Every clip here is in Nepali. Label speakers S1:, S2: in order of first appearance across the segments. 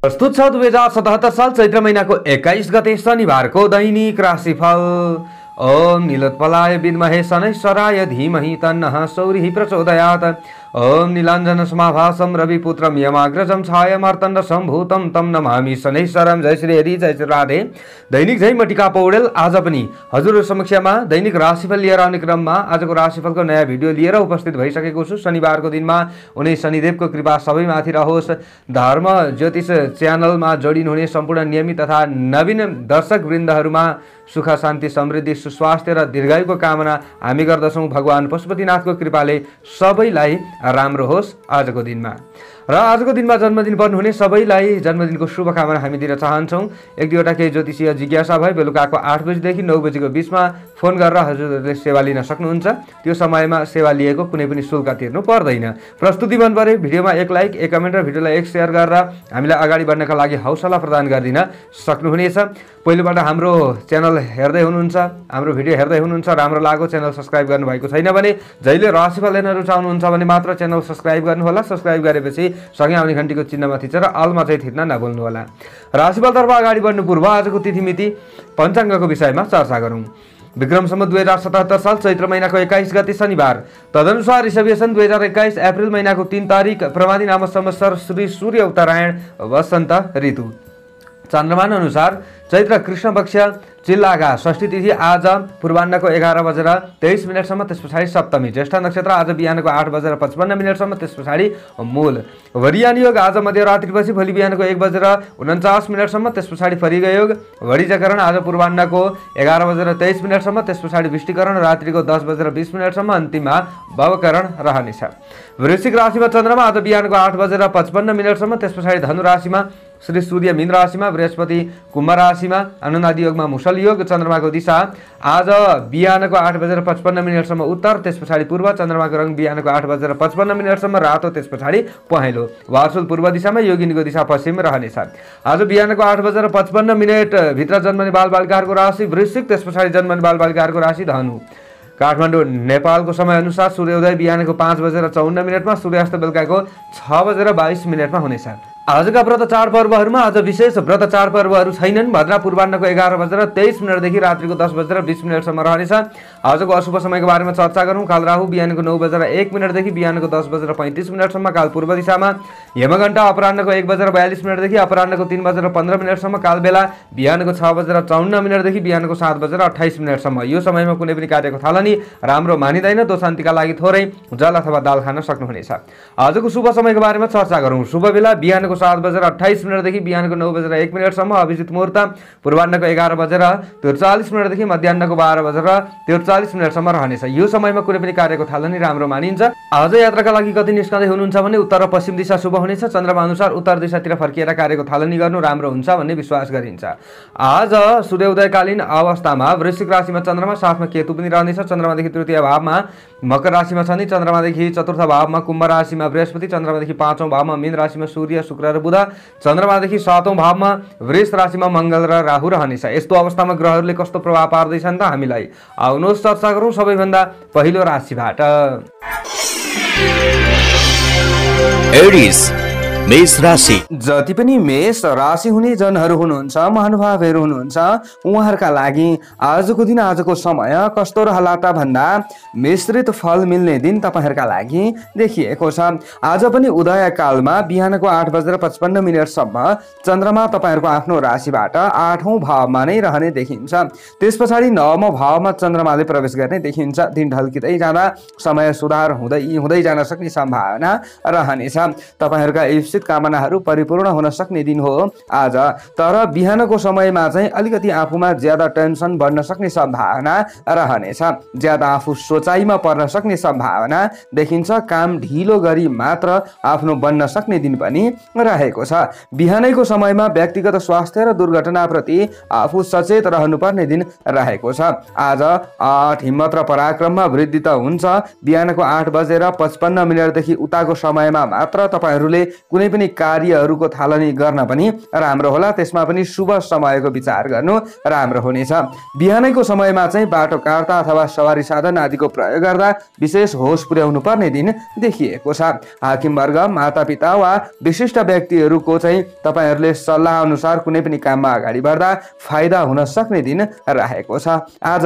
S1: प्रस्तुत छ 2077 साल चैत्र महिनाको 21 गते शनिबारको दैनिक राशिफल। ओम नीलोत्पलाय विद्महे शनैश्चराय धीमहि तन्नः सौरिः प्रचोदयात्। ओम नीलाञ्जन समाभासं रविपुत्रं यमाग्रजं छायामार्तण्ड सम्भूतं तं नमामि शनैश्चरं। जय श्री हरि, जय श्री राधे। दैनिक जय मटिका पौडेल आज पनि हजुरहरु समक्षमा दैनिक राशिफल लिएर आउने क्रममा आजको राशिफलको नयाँ भिडियो लिएर उपस्थित भइसकेको छु। शनिबारको दिनमा उनी शनिदेवको कृपा सबैमाथि रहोस्। धर्म ज्योतिष च्यानलमा जोडिनुहुने सम्पूर्ण नियमित तथा नवीन दर्शक वृन्दहरुमा सुख शान्ति समृद्धि सुस्वास्थ्य र दीर्घायुको कामना हामी गर्दछौं। भगवान पशुपतिनाथको कृपाले सबैलाई राम्रो होस् आजको दिनमा। र आजको दिनमा जन्मदिन पर्नुहुने सबैलाई जन्मदिनको शुभकामना हामी दिन चाहन्छौं। एक दुईवटा केही ज्योतिषीय जिज्ञासा भए बेलुकाको 8 बजेदेखि 9 बजेको बीचमा फोन गरेर हजुरहरूले सेवा लिन सक्नुहुन्छ। त्यो समयमा सेवा लिएको कुनै पनि शुल्क तिर्नु पर्दैन। प्रस्तुति मन परे भिडियोमा एक लाइक, एक कमेन्ट र भिडियोलाई एक शेयर गरेर हामीलाई अगाडि बढ्नका लागि हौसला प्रदान गरिदिन सक्नुहुनेछ। पहिलोबाट हाम्रो च्यानल हेर्दै हुनुहुन्छ, हाम्रो भिडियो हेर्दै हुनुहुन्छ, राम्रो लाग्यो च्यानल सब्स्क्राइब गर्नुभएको छैन भने जहिले राशिफल हेर्न रुचाउनुहुन्छ भने मात्र च्यानल सब्स्क्राइब गर्नुहोला। सब्स्क्राइब गरेपछि सँगै आउने घण्टीको चिन्हमा थिचेर अलमा चाहिँ थिच्न नभुल्नुहोला। राशिफलतर्फ अगाडि बढ्नु पूर्व आजको तिथिमिति पञ्चाङ्गको विषयमा चर्चा गरौँ। विक्रम सम्वत 2077 साल चैत्र महिनाको 21 गते शनिबार, तदनुसार ईसवी सन 2021 अप्रिल महिनाको 3 तारिक प्रमादी नाम संवत्सर श्री सूर्य उत्तरायण वसन्त ऋतु। चन्द्रमान अनुसार चैत्र कृष्ण पक्ष चिल्लागा षष्ठी तिथि आज पूर्वाह्नको 11 बजेर 23 मिनटसम्म, त्यस पछाडि सप्तमी। ज्येष्ठ नक्षत्र आज बिहानको 8 बजेर 55 मिनटसम्म, त्यस पछाडि मूल। वरियान योग आज मध्यरात्रिपछि भोलि बिहानको 1 बजेर 49 मिनटसम्म, त्यस पछाडि फरिग योग। वरिजकरण आज पूर्वाह्नको 11 बजेर 23 मिनटसम्म, त्यस पछाडि विष्टिकरण रात्रिको 10 बजेर 20 मिनटसम्म, अन्तिममा भवकरण रहनेछ। वृश्चिक राशिमा चन्द्रमा आज बिहानको 8 बजेर 55 मिनटसम्म, त्यस पछाडि धनु राशिमा श्री सूर्य मीन राशिमा, बृहस्पति कुम्भ राशिमा, अनुनादि योगमा मुसल योग। चन्द्रमाको दिशा आज बिहानको 8 बजेर 55 मिनटसम्म उत्तर, त्यस पछाडि पूर्व। चन्द्रमाको रङ बिहानको 8 बजेर 55 मिनटसम्म रातो, त्यस पछाडि पहेँलो। वार्सुल पूर्व दिशामा, योगिनीको दिशा पश्चिम रहनेछ। आज बिहानको 8 बजेर 55 मिनट भित्र जन्मने बालबालिकाहरूको राशि वृश्चिक, त्यस पछाडि जन्मने बालबालिकाहरूको राशि धनु। काठमाडौँ नेपालको समय अनुसार सूर्योदय बिहानको 5 बजेर 54 मिनटमा, सूर्यास्त बेलुकाको 6 बजेर 22 मिनटमा हुनेछ। आजका व्रत चाडपर्वहरूमा आज विशेष व्रत चाडपर्वहरू छैनन्। भद्रा पूर्वाह्नको 11 बजेर 23 मिनटदेखि रात्रिको 10 बजेर 20 मिनटसम्म रहनेछ। आजको अशुभ समयको बारेमा चर्चा गरौँ। काल राहु बिहानको 9 बजेर 1 मिनटदेखि बिहानको 10 बजेर 35 मिनटसम्म, काल पूर्व दिशामा। यमघण्टा अपराह्नको 1 बजेर 42 मिनटदेखि अपराह्नको 3 बजेर 15 मिनटसम्म, काल बेला बिहानको 6 बजेर 54 मिनटदेखि बिहानको 7 बजेर 28 मिनटसम्म। यो समयमा कुनै पनि कार्यको थालनी राम्रो मानिँदैन। दो शान्तिका लागि थोरै जल अथवा दाल खान सक्नुहुनेछ। आजको शुभ समयको बारेमा चर्चा गरौँ। शुभ बेला बिहानको 7 बजेर 28 मिनटदेखि बिहानको 9 बजेर 1 मिनटसम्म। अभिजित मुहूर्त पूर्वाह्नको 11 बजेर 43 मिनटदेखि मध्याह्नको 12 बजेर 43 मिनटसम्म रहनेछ। यो समयमा कुनै पनि कार्यको थालनी राम्रो मानिन्छ। आज यात्राका लागि कति निस्कँदै हुनुहुन्छ भने उत्तर र पश्चिम दिशा शुभ हुनेछ। चन्द्रमा अनुसार उत्तर दिशातिर फर्किएर कार्यको थालनी गर्नु राम्रो हुन्छ भन्ने विश्वास गरिन्छ। आज सूर्योदयकालीन अवस्थामा वृश्चिक राशिमा चन्द्रमा, साथमा केतु पनि रहनेछ। चन्द्रमादेखि तृतीय भावमा मकर राशिमा शनि, चन्द्रमादेखि चतुर्थ भावमा कुम्भ राशिमा बृहस्पति, चन्द्रमादेखि 5औं भावमा मीन राशिमा सूर्य शुक्र र बुध, चन्द्रमादेखि 7औं भावमा वृष राशिमा मंगल र राहु रहनेछ। यस्तो अवस्थामा ग्रहहरूले कस्तो प्रभाव पार्दैछन् त हामीलाई आउनुहोस् चर्चा गरौँ। सबैभन्दा पहिलो राशिबाट
S2: एरिस मेष राशि।
S1: जति पनि मेष राशि हुने जनहरू हुनुहुन्छ, महानुभावहरू हुनुहुन्छ, उहाँहरूका लागि आजको दिन, आजको समय कस्तो रहला त भन्दा मिश्रित फल मिल्ने दिन तपाईहरूका लागि देखिएको छ। आज पनि उदय कालमा बिहानको 8 बजेर 55 मिनटसम्म चन्द्रमा तपाईहरूको आफ्नो राशिबाट 8औं भावमा नै रहने देखिन्छ। त्यस पछाडि 9औं भावमा चन्द्रमाले प्रवेश गर्ने देखिन्छ। दिन ढल्किँदै जाँदा समय सुधार हुँदै जान सक्ने सम्भावना रहनेछ। तपाईहरूका इच्छित कामनाहरू परिपूर्ण हुन सक्ने दिन हो आज। तर बिहानको समयमा चाहिँ अलिकति आफूमा ज्यादा टेन्सन बढ्न सक्ने सम्भावना रहनेछ। ज्यादा आफू सोचाइमा पर्न सक्ने सम्भावना देखिन्छ। काम ढिलो गरी मात्र आफ्नो बन्न सक्ने दिन पनि रहेको छ। बिहानैको समयमा व्यक्तिगत स्वास्थ्य र दुर्घटनाप्रति आफू सचेत रहनुपर्ने दिन रहेको छ। आज आठ हिम्मत र पराक्रममा वृद्धि त हुन्छ। बिहानको 8 बजेर 55 मिनटदेखि उताको समयमा मात्र तपाईहरूले कुनै कुनै पनि कार्यहरूको थालनी गर्न पनि राम्रो होला। त्यसमा पनि शुभ समयको विचार गर्नु राम्रो हुनेछ। बिहानैको समयमा चाहिँ बाटोकार्ता अथवा सवारी साधन आदिको प्रयोग गर्दा विशेष होस पुर्याउनु पर्ने दिन देखिएको छ। हाकिमवर्ग, मातापिता वा विशिष्ट व्यक्तिहरूको चाहिँ तपाईँहरूले सल्लाह अनुसार कुनै पनि काममा अगाडि बढ्दा फाइदा हुन सक्ने दिन रहेको छ। आज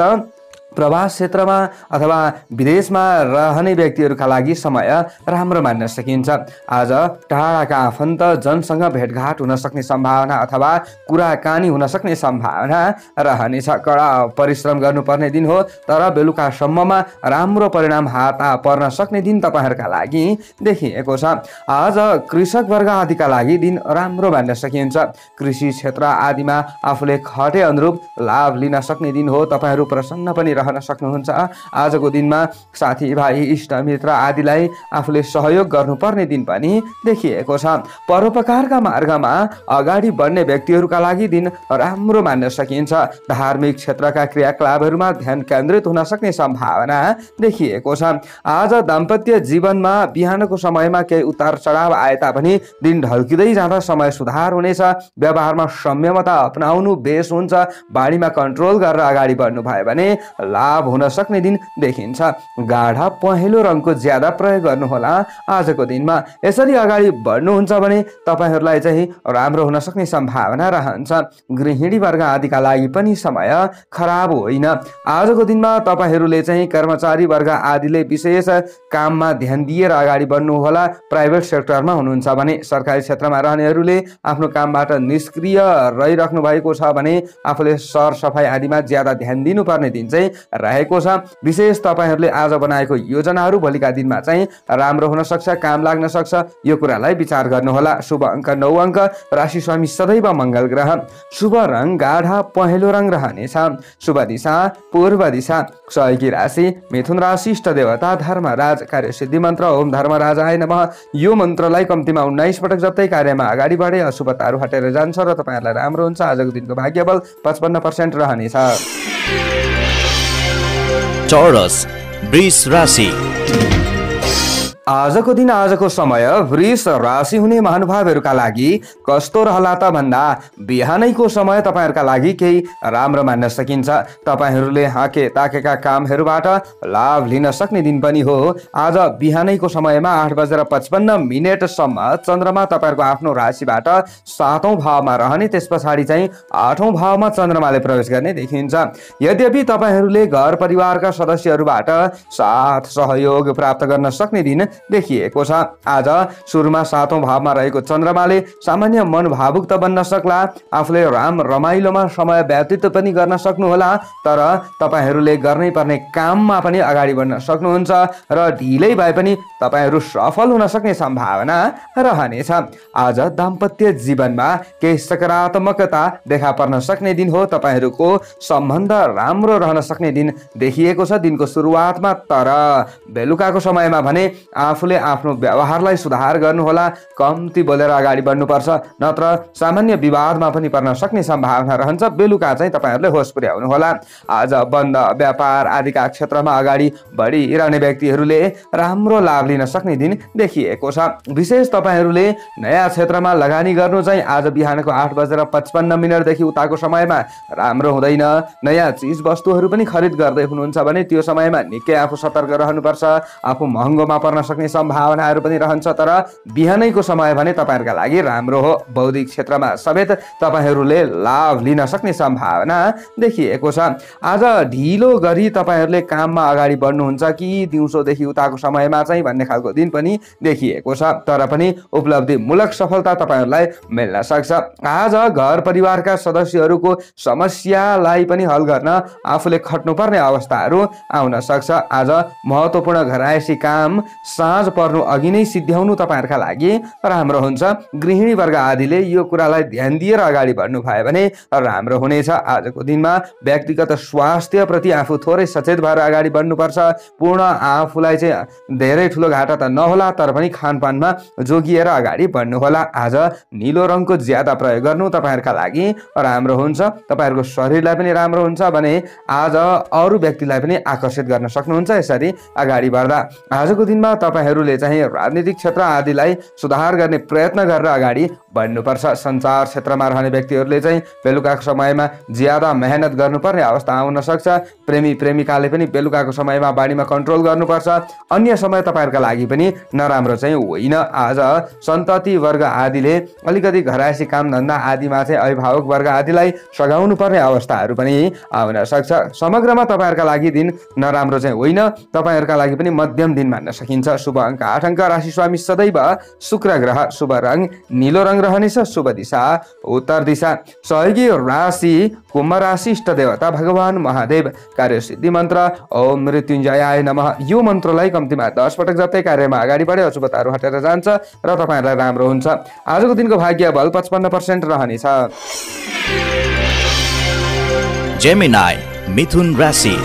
S1: प्रवास क्षेत्रमा अथवा विदेशमा रहने व्यक्तिहरूका लागि समय राम्रो मान्न सकिन्छ। आज टाढाका आफन्त जनसँग भेटघाट हुन सक्ने सम्भावना अथवा कुराकानी हुन सक्ने सम्भावना रहनेछ। कडा परिश्रम गर्नुपर्ने दिन हो, तर बेलुकासम्ममा राम्रो परिणाम हात पर्न सक्ने दिन तपाईँहरूका लागि देखिएको छ। आज कृषक वर्ग आदिका लागि दिन राम्रो मान्न सकिन्छ। कृषि क्षेत्र आदिमा आफूले खटे अनुरूप लाभ लिन सक्ने दिन हो। तपाईँहरू प्रसन्न पनि रहन सक्नुहुन्छ। आजको दिनमा साथीभाइ, इष्टमित्र आदिलाई आफूले सहयोग गर्नुपर्ने दिन पनि देखिएको छ। परोपकारका मार्गमा अगाडि बढ्ने व्यक्तिहरूका लागि दिन राम्रो मान्न सकिन्छ। धार्मिक क्षेत्रका क्रियाकलापहरूमा ध्यान केन्द्रित हुन सक्ने सम्भावना देखिएको छ। आज दाम्पत्य जीवनमा बिहानको समयमा केही उतार चढाव आए तापनि दिन ढल्किँदै जाँदा समय सुधार हुनेछ। व्यवहारमा संयमता अपनाउनु बेस हुन्छ। बाढीमा कन्ट्रोल गरेर अगाडि बढ्नु भयो भने लाभ हुन सक्ने दिन देखिन्छ। गाढा पहेँलो रङको ज्यादा प्रयोग गर्नुहोला आजको दिनमा। यसरी अगाडि बढ्नुहुन्छ भने तपाईँहरूलाई चाहिँ राम्रो हुन सक्ने सम्भावना रहन्छ। गृहिणी वर्ग आदिका लागि पनि समय खराब होइन। आजको दिनमा तपाईँहरूले चाहिँ कर्मचारी वर्ग आदिले विशेष काममा ध्यान दिएर अगाडि बढ्नुहोला। प्राइभेट सेक्टरमा हुनुहुन्छ भने, सरकारी क्षेत्रमा रहनेहरूले आफ्नो कामबाट निष्क्रिय रहिराख्नु भएको छ भने आफूले सरसफाइ आदिमा ज्यादा ध्यान दिनुपर्ने दिन चाहिँ रहेको छ। विशेष तपाईँहरूले आज बनाएको योजनाहरू भोलिका दिनमा चाहिँ राम्रो हुन सक्छ, काम लाग्न सक्छ। यो कुरालाई विचार गर्नुहोला। शुभ अङ्क 9 अङ्क, राशि स्वामी सदैव मङ्गल ग्रह। शुभ रङ गाढा पहेँलो रङ रहनेछ। शुभ दिशा पूर्व दिशा। सहयोगी राशि मिथुन राशि। इष्ट देवता धर्मराज। कार्यसिद्धि मन्त्र ओम धर्मराजाय नमः। यो मन्त्रलाई कम्तीमा 19 पटक जप्दै कार्यमा अगाडि बढे अशुभताहरू हटेर जान्छ र तपाईँहरूलाई राम्रो हुन्छ। आजको दिनको भाग्यबल 55% रहनेछ।
S2: टोरस वृष राशि।
S1: आजको दिन, आजको समय वृष राशि हुने महानुभावहरूका लागि कस्तो रहला त भन्दा बिहानैको समय तपाईँहरूका लागि केही राम्रो मान्न सकिन्छ। तपाईँहरूले हाके ताकेका कामहरूबाट लाभ लिन सक्ने दिन पनि हो। आज बिहानैको समयमा 8:55 सम्म चन्द्रमा तपाईँहरूको आफ्नो राशिबाट 7औं भावमा रहने, त्यस पछाडि चाहिँ 8औं भावमा चन्द्रमाले प्रवेश गर्ने देखिन्छ। यद्यपि तपाईँहरूले घर परिवारका सदस्यहरूबाट साथ सहयोग प्राप्त गर्न सक्ने दिन देखिएको छ। आज सुरुमा 7औं भावमा रहेको चन्द्रमाले सामान्य मन भावुक त बन्न सक्ला, आफूले रमाइलोमा समय व्यतीत पनि गर्न सक्नुहोला, तर तपाईँहरूले गर्नै पर्ने काममा पनि अगाडि बढ्न सक्नुहुन्छ र ढिलै भए पनि तपाईँहरू सफल हुन सक्ने सम्भावना रहनेछ। आज दाम्पत्य जीवनमा केही सकारात्मकता देखा पर्न सक्ने दिन हो। तपाईँहरूको सम्बन्ध राम्रो रहन सक्ने दिन देखिएको छ दिनको सुरुवातमा, तर बेलुकाको समयमा भने आफूले आफ्नो व्यवहारलाई सुधार गर्नुहोला। कम्ती बोलेर अगाडि बढ्नुपर्छ, नत्र सामान्य विवादमा पनि पर्न सक्ने सम्भावना रहन्छ। बेलुका चाहिँ तपाईँहरूले होस पुर्याउनु होला। आज बन्द व्यापार आदिका क्षेत्रमा अगाडि बढिरहने व्यक्तिहरूले राम्रो लाभ लिन सक्ने दिन देखिएको छ। विशेष तपाईँहरूले नयाँ क्षेत्रमा लगानी गर्नु चाहिँ आज बिहानको 8:55 देखि उताको समयमा राम्रो हुँदैन। नयाँ चिज वस्तुहरू पनि खरिद गर्दै हुनुहुन्छ भने त्यो समयमा निकै आफू सतर्क रहनुपर्छ। आफू महँगोमा पर्न सक्ने सम्भावनाहरू पनि रहन्छ, तर बिहानैको समय भने तपाईँहरूका लागि राम्रो हो। बौद्धिक क्षेत्रमा समेत तपाईँहरूले लाभ लिन सक्ने सम्भावना देखिएको छ। आज ढिलो गरी तपाईँहरूले काममा अगाडि बढ्नुहुन्छ कि दिउँसोदेखि उताको समयमा चाहिँ भन्ने खालको दिन पनि देखिएको छ, तर पनि उपलब्धिमूलक सफलता तपाईँहरूलाई मिल्न सक्छ। आज घर परिवारका सदस्यहरूको समस्यालाई पनि हल गर्न आफूले खट्नुपर्ने अवस्थाहरू आउन सक्छ। आज महत्त्वपूर्ण घरायसी काम साँझ पर्नु अघि नै सिद्ध्याउनु तपाईँहरूका लागि राम्रो हुन्छ। गृहिणी वर्ग आदिले यो कुरालाई ध्यान दिएर अगाडि बढ्नु भयो भने राम्रो हुनेछ। आजको दिनमा व्यक्तिगत स्वास्थ्य प्रति आफू थोरै सचेत भएर अगाडि बढ्नुपर्छ। पूर्ण आफूलाई चाहिँ धेरै ठुलो घाटा त नहोला, तर पनि खानपानमा जोगिएर अगाडि बढ्नु होला। आज नीलो रङको ज्यादा प्रयोग गर्नु तपाईँहरूका लागि राम्रो हुन्छ। तपाईँहरूको शरीरलाई पनि राम्रो हुन्छ भने आज अरू व्यक्तिलाई पनि आकर्षित गर्न सक्नुहुन्छ यसरी अगाडि बढ्दा। आजको दिनमा तपाईहरूले चाहिँ राजनीतिक क्षेत्र आदिलाई सुधार गर्ने प्रयत्न गरेर अगाडि बढ्नुपर्छ। सञ्चार क्षेत्रमा रहने व्यक्तिहरूले चाहिँ बेलुकाको समयमा ज्यादा मेहनत गर्नुपर्ने अवस्था आउन सक्छ। प्रेमी प्रेमिकाले पनि बेलुकाको समयमा बाढीमा कन्ट्रोल गर्नुपर्छ। अन्य समय तपाईँहरूका लागि पनि नराम्रो चाहिँ होइन। आज सन्तति वर्ग आदिले अलिकति घरायसी काम धन्दा आदिमा चाहिँ अभिभावक वर्ग आदिलाई सघाउनु पर्ने अवस्थाहरू पनि आउन सक्छ। समग्रमा तपाईँहरूका लागि दिन नराम्रो चाहिँ होइन, तपाईँहरूका लागि पनि मध्यम दिन मान्न सकिन्छ। शुभ अङ्क 8 अङ्क, राशि स्वामी सदैव शुक्र ग्रह, शुभ रङ नीलो रङ रहनेछ, शुभ दिशा उत्तर दिशा। सहयोगी राशि कुम्भ राशि, इष्ट देवता भगवान महादेव, कार्यसिद्धि मन्त्र ओम मृत्युञ्जयाय नमः। यो मन्त्रलाई कम्तीमा 10 पटक जप्दै कार्यमा अगाडि बढे अशुभताहरू हटेर जान्छ र तपाईँहरूलाई राम्रो हुन्छ। आजको दिनको भाग्य बल 55% रहनेछ।
S2: जेमिनाई मिथुन राशि।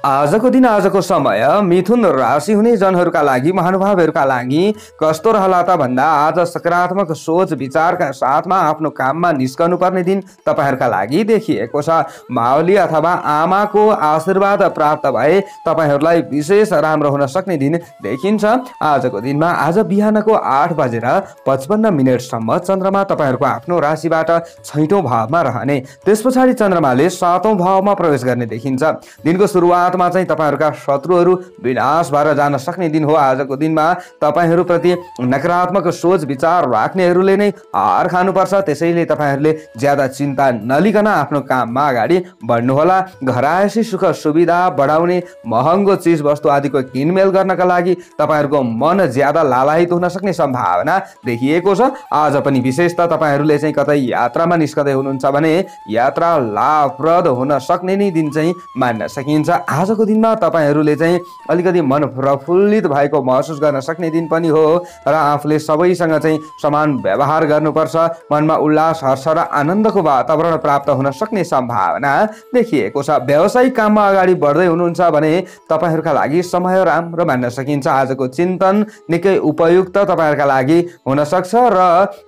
S1: आजको दिन आजको समय मिथुन राशि हुने जनहरूका लागि महानुभावहरूका लागि कस्तो रहला त भन्दा आज सकारात्मक सोच विचारका साथमा आफ्नो काममा निस्कनु पर्ने दिन तपाईँहरूका लागि देखिएको छ। माओली अथवा आमाको आशीर्वाद प्राप्त भए तपाईँहरूलाई विशेष राम्रो हुन सक्ने दिन देखिन्छ। आजको दिनमा आज बिहानको 8:55 सम्म चन्द्रमा तपाईँहरूको आफ्नो राशिबाट 6औं भावमा रहने, त्यस पछाडि चन्द्रमाले 7औं भावमा प्रवेश गर्ने देखिन्छ। दिनको सुरुवात चाहिँ तपाईहरूका शत्रुहरू विनाश भएर जान सक्ने दिन हो। आजको दिनमा तपाईहरूप्रति नकारात्मक सोच विचार राख्नेहरूले नै हार खानुपर्छ। त्यसैले तपाईहरूले ज्यादा चिन्ता नलिकन आफ्नो काममा अगाडि बढ्नुहोला। घरायसी सुख सुविधा बढाउने महँगो चिज वस्तु आदिको किनमेल गर्नका लागि तपाईहरूको मन ज्यादा लालायित हुन सक्ने सम्भावना देखिएको छ। आज पनि विशेषतः तपाईहरूले चाहिँ कतै यात्रामा निस्कदै हुनुहुन्छ भने यात्रा लाभप्रद हुन सक्ने नै दिन चाहिँ मान्न सकिन्छ। आजको दिनमा तपाईहरूले चाहिँ अलिकति मन प्रफुल्लित भएको महसुस गर्न सक्ने दिन पनि हो र आफूले सबैसँग चाहिँ समान व्यवहार गर्नुपर्छ। मनमा उल्लास, हर्ष र आनन्दको वातावरण प्राप्त हुन सक्ने सम्भावना देखिएको छ। व्यावसायिक काममा अगाडि बढ्दै हुनुहुन्छ भने तपाईहरूका लागि समय राम्रो मान्न सकिन्छ। आजको चिन्तन निकै उपयुक्त तपाईहरूका लागि हुन सक्छ र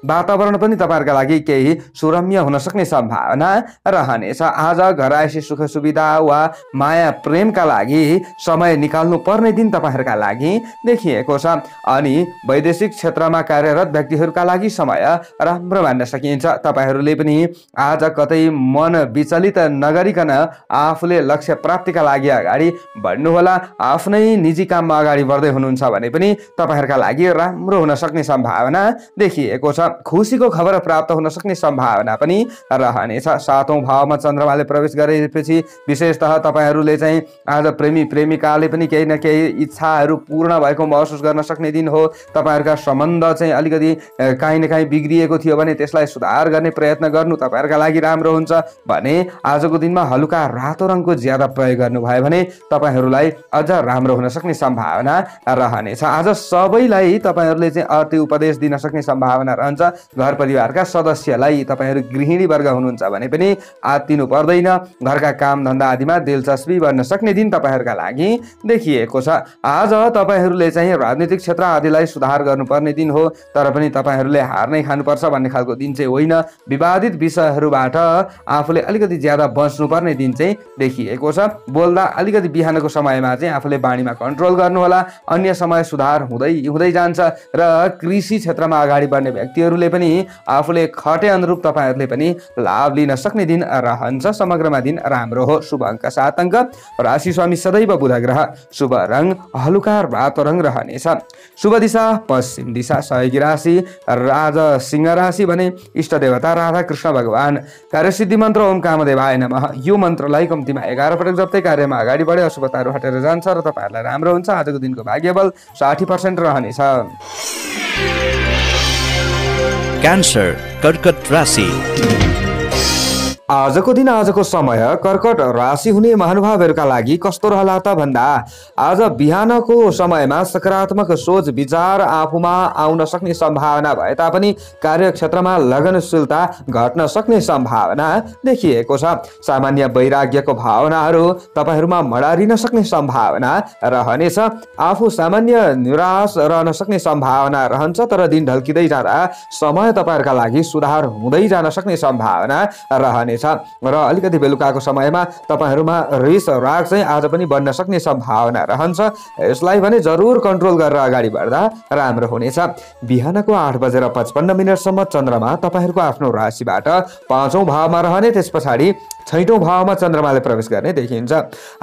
S1: वातावरण पनि तपाईहरूका लागि केही सुरम्य हुन सक्ने सम्भावना रहनेछ। आज घरायसी सुख सुविधा वा माया प्रेमका लागि समय निकाल्नु पर्ने दिन तपाईहरूका लागि देखिएको छ। अनि वैदेशिक क्षेत्रमा कार्यरत व्यक्तिहरूका लागि समय राम्रो मान्न सकिन्छ। तपाईहरूले पनि आज कतै मन विचलित नगरिकन आफूले लक्ष्य प्राप्तिका लागि अगाडि बढ्नुहोला। आफ्नै निजी काममा अगाडि बढ्दै हुनुहुन्छ भने पनि तपाईहरूका लागि राम्रो हुन सक्ने सम्भावना देखिएको छ। खुसीको खबर प्राप्त हुन सक्ने सम्भावना पनि रहनेछ। 7औं भावमा चन्द्रमाले प्रवेश गरेपछि विशेषतः तपाईहरूले चाहिँ आज प्रेमी प्रेमिकाले पनि केही न केही इच्छाहरू पूर्ण भएको महसुस गर्न सक्ने दिन हो। तपाईहरूका सम्बन्ध चाहिँ अलिकति काहीँ न काहीँ बिग्रिएको थियो भने त्यसलाई सुधार गर्ने प्रयत्न गर्नु तपाईहरूका लागि राम्रो हुन्छ भने आजको दिनमा हलुका रातो रङको ज्यादा प्रयोग गर्नुभयो भने तपाईहरूलाई अझ राम्रो हुन सक्ने सम्भावना रहनेछ। आज सबैलाई तपाईहरूले चाहिँ अति उपदेश दिन सक्ने सम्भावना रहन्छ। घर परिवारका सदस्यलाई तपाईहरू गृहिणी वर्ग हुनुहुन्छ भने पनि आत्तिनु पर्दैन। घरका काम धन्दा आदिमा दिलचस्पी बढ्न सक्ने दिन तपाईहरूका लागि देखिएको छ। आज तपाईहरूले चाहिँ राजनीतिक क्षेत्र आदिलाई सुधार गर्नुपर्ने दिन हो, तर पनि तपाईहरूले हार नै खानुपर्छ भन्ने खालको दिन चाहिँ होइन। विवादित विषयहरूबाट आफूले अलिकति ज्यादा बच्नुपर्ने दिन चाहिँ देखिएको छ। बोल्दा अलिकति बिहानको समयमा चाहिँ आफूले बाणीमा कन्ट्रोल गर्नुहोला। अन्य समय सुधार हुँदै जान्छ र कृषि क्षेत्रमा अगाडि बढ्ने व्यक्तिहरूले पनि आफूले खटे अनुरूप तपाईहरूले पनि लाभ लिन सक्ने दिन रहन्छ। समग्रमा दिन राम्रो हो। शुभ अङ्क 7 अङ्क, राशि स्वामी सदैव बुध ग्रह, शुभ रङ हलुका रातो रङ रहनेछ, शुभ दिशा पश्चिम दिशा। सहयोगी राशि राजा सिंह राशि भने इष्ट देवता राधा कृष्ण भगवान, कार्यसिद्धि मन्त्र ओम कामदेवाय नमः। यो मन्त्रलाई कम्तीमा 11 पटक जप्दै कार्यमा अगाडि बढे अशुभताहरू हटेर जान्छ र तपाईहरूलाई राम्रो हुन्छ। आजको दिनको भाग्यबल 60% रहनेछ।
S2: क्यान्सर कर्कट राशि।
S1: आजको दिन आजको समय कर्कट राशि हुने महानुभावहरूका लागि कस्तो रहला त भन्दा आज बिहानको समयमा सकारात्मक सोच विचार आफूमा आउन सक्ने सम्भावना भए तापनि कार्यक्षेत्रमा लगनशीलता घट्न सक्ने सम्भावना देखिएको छ। सामान्य वैराग्यको भावनाहरू तपाईहरूमा मडारिन सक्ने सम्भावना रहनेछ। आफू सामान्य निराश रहन सक्ने सम्भावना रहन्छ, तर दिन ढल्किँदै जाँदा समय तपाईहरूका लागि सुधार हुँदै जान सक्ने सम्भावना रहनेछ। रहनेछ र अलिकति बेलुकाको समयमा तपाईहरुमा रिस राग चाहिँ आज पनि बढ्न सक्ने सम्भावना रहन्छ। यसलाई भने जरुर कन्ट्रोल गरेर अगाडि बढ्दा राम्रो हुनेछ। बिहानको 8:55 सम्म चन्द्रमा तपाईहरुको आफ्नो राशिबाट 5औं भावमा रहने, त्यसपछि 6औं भावमा चन्द्रमाले प्रवेश गर्ने देखिन्छ।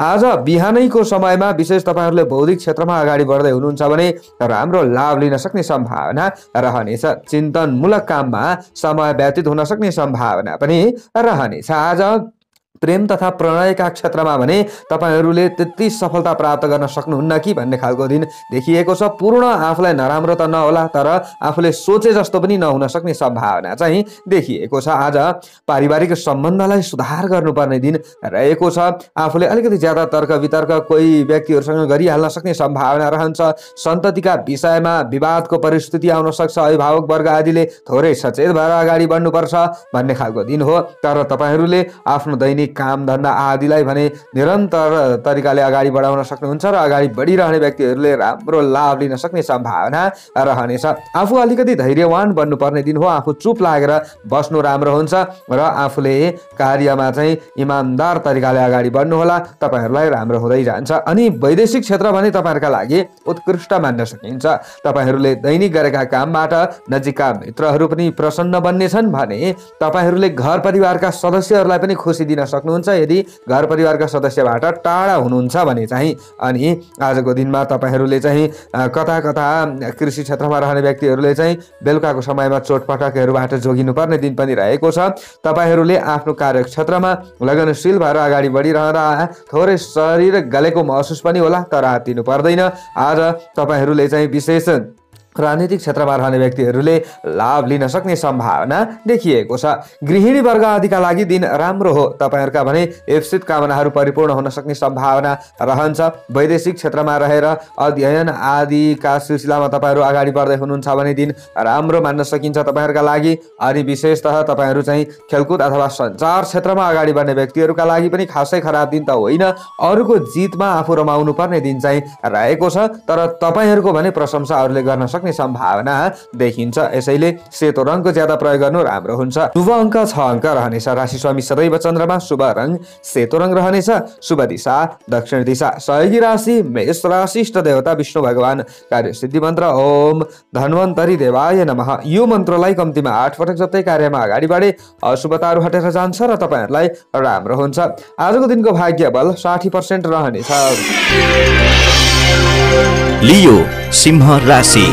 S1: आज बिहानैको समयमा विशेष तपाईहरुले बौद्धिक क्षेत्रमा अगाडि बढ्दै हुनुहुन्छ भने राम्रो लाभ लिन सक्ने सम्भावना रहनेछ। चिन्तनमूलक काममा समय व्यतीत हुन सक्ने सम्भावना पनि रहनेछ। आज प्रेम तथा प्रणयका क्षेत्रमा भने तपाईहरुले त्यति सफलता प्राप्त गर्न सक्नुहुन्न कि भन्ने खालको दिन देखिएको छ। पूर्ण आफूलाई नराम्रो त नहोला, तर आफूले सोचे जस्तो पनि नहुन सक्ने सम्भावना चाहिँ देखिएको छ। आज पारिवारिक सम्बन्धलाई सुधार गर्नुपर्ने दिन रहेको छ। आफूले अलिकति ज्यादा तर्क वितर्क कोही व्यक्तिहरुसँग गरिहाल्न सक्ने सम्भावना रहन्छ। सन्ततिका विषयमा विवादको परिस्थिति आउन सक्छ। अभिभावक वर्ग आदिले थोरै सचेत भएर अगाडि बढ्नुपर्छ भन्ने खालको दिन हो। तर तपाईहरुले आफ्नो दैनिक काम धन्दा आदिलाई भने निरन्तर तरिकाले अगाडि बढाउन सक्नुहुन्छ र अगाडि बढिरहने व्यक्तिहरूले राम्रो लाभ लिन सक्ने सम्भावना रहनेछ। आफू अलिकति धैर्यवान बन्नुपर्ने दिन हो। आफू चुप लागेर बस्नु राम्रो हुन्छ र आफूले कार्यमा चाहिँ इमानदार तरिकाले अगाडि बढ्नु होला। तपाईहरुलाई राम्रो हुँदै जान्छ। अनि वैदेशिक क्षेत्र भने तपाईहरुका लागि उत्कृष्ट मान्न सकिन्छ। तपाईहरुले दैनिक गरेका कामबाट नजिकका मित्रहरू पनि प्रसन्न बन्नेछन् भने तपाईहरुले घर परिवारका सदस्यहरूलाई पनि खुसी दिन सक्नुहुन्छ। यदि घर परिवारका सदस्यबाट टाढा हुनुहुन्छ भने चाहिँ अनि आजको दिनमा तपाईहरुले चाहिँ कता कता कृषि क्षेत्रमा रहने व्यक्तिहरूले चाहिँ बेलुकाको समयमा चोटपटकहरूबाट जोगिनुपर्ने दिन पनि रहेको छ। तपाईहरुले आफ्नो कार्यक्षेत्रमा लगनशील भएर अगाडि बढिरहँदा थोरै शरीर गलेको महसुस पनि होला, तर हात्तिनु पर्दैन। आज तपाईहरुले चाहिँ विशेष राजनीतिक क्षेत्रमा रहने व्यक्तिहरूले लाभ लिन सक्ने सम्भावना देखिएको छ। गृहिणी वर्ग आदिका लागि दिन राम्रो हो। तपाईहरुका भने इप्सित कामनाहरू परिपूर्ण हुन सक्ने सम्भावना रहन्छ। वैदेशिक क्षेत्रमा रहेर अध्ययन आदिका सिलसिलामा तपाईहरु अगाडि बढ्दै हुनुहुन्छ भने दिन राम्रो मान्न सकिन्छ तपाईहरुका लागि। अनि विशेषतः तपाईहरु चाहिँ खेलकुद अथवा सञ्चार क्षेत्रमा अगाडि बढ्ने व्यक्तिहरुका लागि पनि खासै खराब दिन त होइन। अरूको जितमा आफू रमाउनु पर्ने दिन चाहिँ रहेको छ, तर तपाईहरुको भने प्रशंसा अरूले गर्न सम्भावना देखिन्छ। यसैले सेतो रङको ज्यादा प्रयोग गर्नु राम्रो हुन्छ। शुभ अङ्क 6 अङ्क रहनेछ। राशि स्वामी सदैव चन्द्रमा। शुभ रङ सेतो रङ रहनेछ। शुभ दिशा दक्षिण दिशा। सहयोगी राशि मेष राशि। इष्ट देवता विष्णु भगवान। कार्य सिद्धि मन्त्र ओम धन्वन्तरी देवाय नमः। यो मन्त्रलाई कम्तीमा 8 पटक जप्दै कार्यमा अगाडि बढे अशुभताहरू हटेर जान्छ र तपाईहरुलाई राम्रो हुन्छ। आजको दिनको भाग्य बल 60% रहनेछ।
S2: लियो सिंह राशि।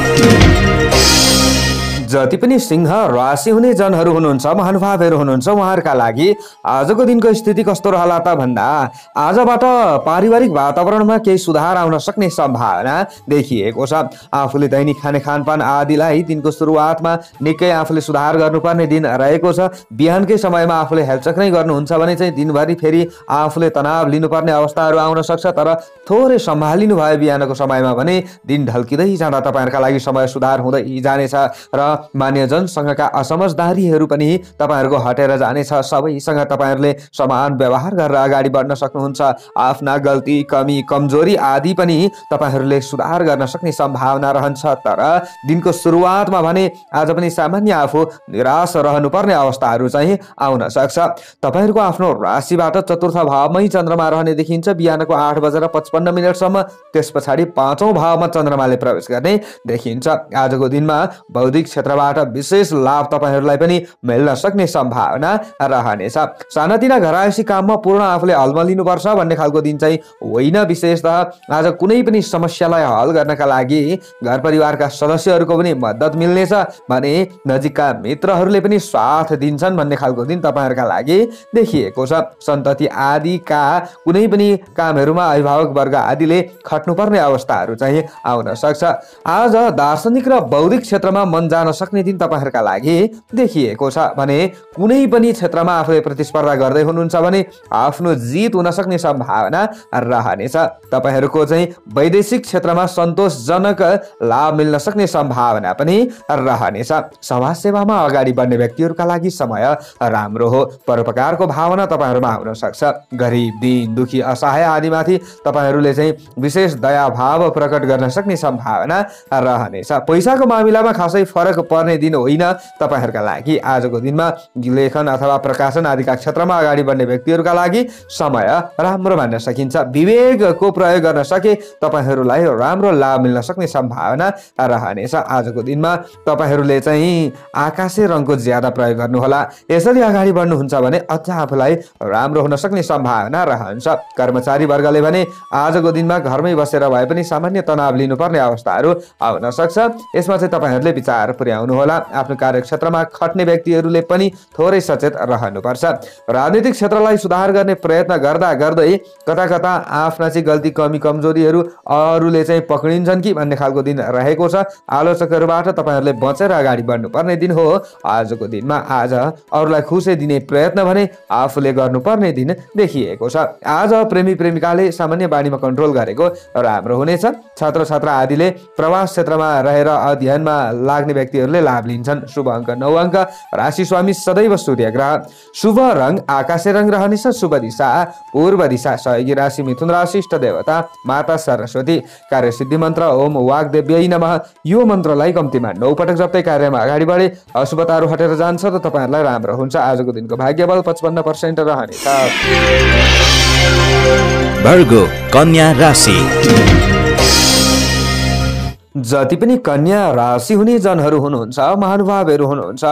S1: जति पनि सिंह राशि हुने जनहरू हुनुहुन्छ, महानुभावहरू हुनुहुन्छ, उहाँहरूका लागि आजको दिनको स्थिति कस्तो रहला त भन्दा आजबाट पारिवारिक वातावरणमा केही सुधार आउन सक्ने सम्भावना देखिएको छ। आफूले दैनिक खाने खानपान आदिलाई दिनको सुरुवातमा निकै आफूले सुधार गर्नुपर्ने दिन रहेको छ। बिहानकै समयमा आफूले हेलचक नै गर्नुहुन्छ भने चाहिँ दिनभरि फेरि आफूले तनाव लिनुपर्ने अवस्थाहरू आउन सक्छ, तर थोरै सम्हालिनु भयो बिहानको समयमा भने दिन ढल्किँदै जाँदा तपाईहरुका लागि समय सुधार हुँदै जानेछ र मान्यजनसँगका असमझदारीहरू पनि तपाईहरुको हटेर जानेछ। सबैसँग तपाईहरुले समान व्यवहार गरेर अगाडि बढ्न सक्नुहुन्छ। आफ्ना गल्ती कमी कमजोरी आदि पनि तपाईहरुले सुधार गर्न सक्ने सम्भावना रहन्छ। तर दिनको सुरुवातमा भने आज पनि सामान्य आफू निराश रहनुपर्ने अवस्थाहरू चाहिँ आउन सक्छ। तपाईहरुको आफ्नो राशिबाट चतुर्थ भावमै चन्द्रमा रहने देखिन्छ बिहानको 8:55 सम्म। त्यसपछि 5औं भावमा चन्द्रमाले प्रवेश गर्ने देखिन्छ। आजको दिनमा बौद्धिक क्षेत्रबाट विशेष लाभ तपाईहरुलाई पनि मिल्न सक्ने सम्भावना रहनेछ। सानातिना घरायसी काममा पूर्ण आफूले हलमलिनुपर्छ भन्ने खालको दिन चाहिँ होइन। विशेषतः आज कुनै पनि समस्यालाई हल गर्नका लागि घर परिवारका सदस्यहरूको पनि मद्दत मिल्नेछ भने नजिकका मित्रहरूले पनि साथ दिन्छन् भन्ने खालको दिन तपाईहरुका लागि देखिएको छ। सन्तति आदिका कुनै पनि कामहरूमा अभिभावक वर्ग आदिले खट्नुपर्ने अवस्थाहरू चाहिँ आउन सक्छ। आज दार्शनिक र बौद्धिक क्षेत्रमा मन जान सक्ने दिन तपाईहरुका लागि देखिएको छ भने कुनै पनि क्षेत्रमा आफूले प्रतिस्पर्धा गर्दै हुनुहुन्छ भने आफ्नो जित हुन सक्ने सम्भावना रहनेछ। तपाईहरुको चाहिँ वैदेशिक क्षेत्रमा सन्तोषजनक लाभ मिल्न सक्ने सम्भावना पनि रहनेछ। समाज सेवामा अगाडि बढ्ने व्यक्तिहरुका लागि समय राम्रो हो। परोपकारको भावना तपाईहरुमा आउन सक्छ। गरिब दीन दुखी असहाय आदिमाथि तपाईहरुले चाहिँ विशेष दया भाव प्रकट गर्न सक्ने सम्भावना रहनेछ। पैसाको मामिलामा खासै फरक पर्ने दिन होइन तपाईहरुका लागि। आजको दिनमा लेखन अथवा प्रकाशन आदिका क्षेत्रमा अगाडि बढ्ने व्यक्तिहरुका लागि समय राम्रो मान्न सकिन्छ। विवेकको प्रयोग गर्न सके तपाईहरुलाई राम्रो लाभ मिल्न सक्ने सम्भावना रहनेछ। आजको दिनमा तपाईहरुले चाहिँ आकाशे रङको ज्यादा प्रयोग गर्नुहोला। यसरी अगाडि बढ्नुहुन्छ भने अझ आफूलाई राम्रो हुन सक्ने सम्भावना रहन्छ। कर्मचारी वर्गले भने आजको दिनमा घरमै बसेर भए पनि सामान्य तनाव लिनुपर्ने अवस्थाहरू आउन सक्छ। यसमा चाहिँ तपाईहरुले विचार पुर्याउनु होला। आफ्नो कार्यक्षेत्रमा खट्ने व्यक्तिहरूले पनि थोरै सचेत रहनुपर्छ। राजनीतिक क्षेत्रलाई सुधार गर्ने प्रयत्न गर्दा गर्दै कता कता आफ्ना चाहिँ गल्ती कमी कमजोरीहरू अरूले चाहिँ पक्रिन्छन् कि भन्ने खालको दिन रहेको छ। आलोचकहरूबाट तपाईहरुले बचेर अगाडि बढ्नुपर्ने दिन हो आजको दिनमा। आज अरूलाई खुसी दिने प्रयत्न भने आफूले गर्नुपर्ने दिन देखिएको छ। आज प्रेमी प्रेमिकाले सामान्य बानीमा कन्ट्रोल गरेको राम्रो हुनेछ। छात्र छात्रा आदिले प्रवास क्षेत्रमा रहेर अध्ययनमा लाग्ने व्यक्तिहरूले लाभ लिन्छन्। शुभ अङ्क 9 अङ्क। राशि स्वामी सदैव सूर्य ग्रह। शुभ रङ आकाशे रङ रहनेछ। शुभ दिशा पूर्व दिशा। सहयोगी राशि मिथुन राशि। इष्ट देवता माता सरस्वती। कार्यसिद्धि मन्त्र ओम वाग्देव्यै नमः। यो मन्त्रलाई कम्तीमा 9 पटक जप्दै कार्यमा अगाडि बढे अशुभताहरू हटेर जान्छ र तपाईहरुलाई राम्रो हुन्छ। आजको दिनको भाग्यबल 55% रहनेछ।
S2: भर्गो कन्या राशि।
S1: जति पनि कन्या राशि हुने जनहरू हुनुहुन्छ, महानुभावहरू हुनुहुन्छ,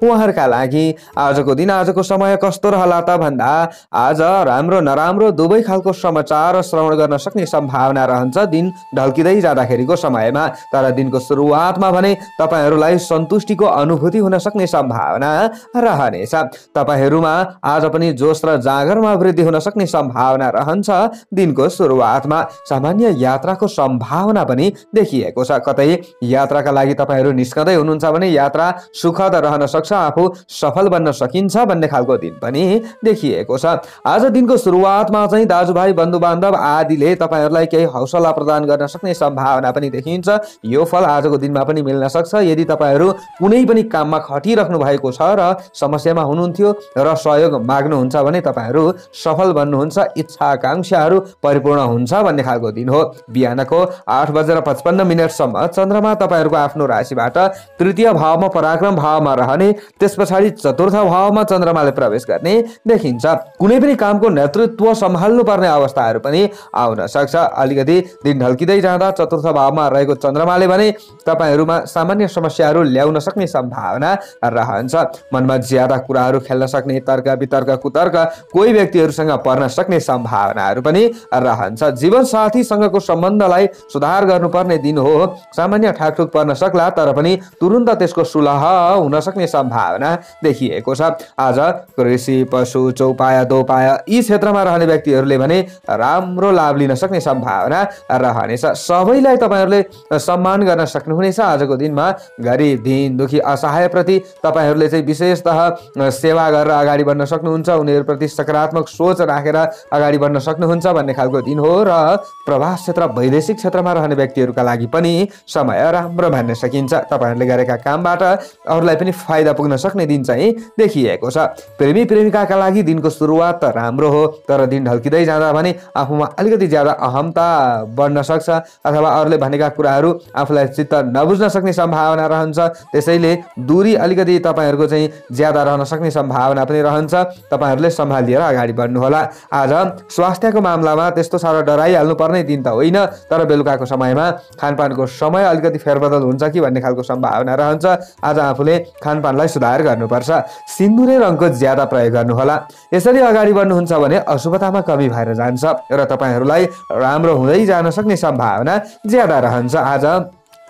S1: उहाँहरूका लागि आजको दिन आजको समय कस्तो रहला त भन्दा आज राम्रो नराम्रो दुवै खालको समाचार श्रवण गर्न सक्ने सम्भावना रहन्छ दिन ढल्किँदै जाँदाखेरिको समयमा। तर दिनको सुरुवातमा भने तपाईहरुलाई सन्तुष्टिको अनुभूति हुन सक्ने सम्भावना रहनेछ। तपाईहरुमा आज पनि जोश र जागरमा वृद्धि हुन सक्ने सम्भावना रहन्छ। दिनको सुरुवातमा सामान्य यात्राको सम्भावना पनि देखिएको छ। कतै यात्राका लागि तपाईहरु निस्कँदै हुनुहुन्छ भने यात्रा सुखद रहन सक्छ, आफू सफल बन्न सकिन्छ भन्ने खालको दिन पनि देखिएको छ। आज दिनको सुरुवातमा चाहिँ दाजुभाइ बन्धु बान्धव आदिले तपाईहरुलाई केही हौसला प्रदान गर्न सक्ने सम्भावना पनि देखिन्छ। यो फल आजको दिनमा पनि मिल्न सक्छ। यदि तपाईहरु कुनै पनि काममा खटिराख्नु भएको छ र समस्यामा हुनुहुन्थ्यो र सहयोग माग्नुहुन्छ भने तपाईहरु सफल बन्नुहुन्छ, इच्छा आकांक्षाहरू परिपूर्ण हुन्छ भन्ने खालको दिन हो। बिहानको 8:55 सम्म चन्द्रमा तपाईहरुको आफ्नो राशिबाट तृतीय भावमा पराक्रम भावमा रहने, त्यस पछाडि चतुर्थ भावमा चन्द्रमाले प्रवेश गर्ने देखिन्छ। कुनै पनि कामको नेतृत्व सम्हाल्नु पर्ने अवस्थाहरू पनि आउन सक्छ। अलिकति दिन ढल्किँदै जाँदा चतुर्थ भावमा रहेको चन्द्रमाले भने तपाईहरुमा सामान्य समस्याहरू ल्याउन सक्ने सम्भावना रहन्छ। मनमा ज्यादा कुराहरू खेल्न सक्ने, तर्क वितर्क कुतर्क कोही व्यक्तिहरूसँग पर्न सक्ने सम्भावनाहरू पनि रहन्छ। जीवन साथीसँगको सम्बन्धलाई सुधार गर्नुपर्ने दिन हो। सामान्य ठाकठुक पर्न सक्ला तर पनि तुरुन्त त्यसको सुलह हुन सक्ने सम्भावना देखिएको छ। आज कृषि, पशु, चौपाया, दोपाया यी क्षेत्रमा रहने व्यक्तिहरूले भने राम्रो लाभ लिन सक्ने सम्भावना रहनेछ। सबैलाई तपाईहरुले सम्मान गर्न सक्नुहुनेछ। आजको दिनमा गरिब, दीन दुखी, असहाय प्रति तपाईहरुले चाहिँ विशेषतः सेवा गरेर अगाडि बढ्न सक्नुहुन्छ। उनीहरुप्रति सकारात्मक सोच राखेर अगाडि बढ्न सक्नुहुन्छ भन्ने खालको दिन हो। र प्रवास क्षेत्र, वैदेशिक क्षेत्रमा रहने व्यक्तिहरूका लागि पनि समय राम्रो मान्न सकिन्छ। तपाईहरुले गरेका कामबाट अरूलाई पनि फाइदा पुग्न सक्ने दिन चाहिँ देखिएको छ। प्रेमी प्रेमिकाका लागि दिनको सुरुवात त राम्रो हो, तर दिन ढल्किँदै जाँदा भने आफूमा अलिकति ज्यादा अहमता बढ्न सक्छ अथवा अरूले भनेका कुराहरू आफूलाई चित्त नबुझ्न सक्ने सम्भावना रहन्छ। त्यसैले दूरी अलिकति तपाईहरुको चाहिँ ज्यादा रहन सक्ने सम्भावना पनि रहन्छ। तपाईहरुले सम्हालिएर अगाडि बढ्नु होला। आज स्वास्थ्यको मामलामा त्यस्तो साह्रो डराइहाल्नु पर्ने दिन त होइन, तर बेलुकाको समयमा खानपानको समय अलिकति फेरबदल हुन्छ कि भन्ने खालको सम्भावना रहन्छ। आज आफूले खानपानलाई सुधार गर्नुपर्छ। सिन्दुरे रङको ज्यादा प्रयोग गर्नुहोला। यसरी अगाडि बढ्नुहुन्छ भने अशुभतामा कमी भएर जान्छ र तपाईहरुलाई राम्रो हुँदै जान सक्ने सम्भावना ज्यादा रहन्छ। आज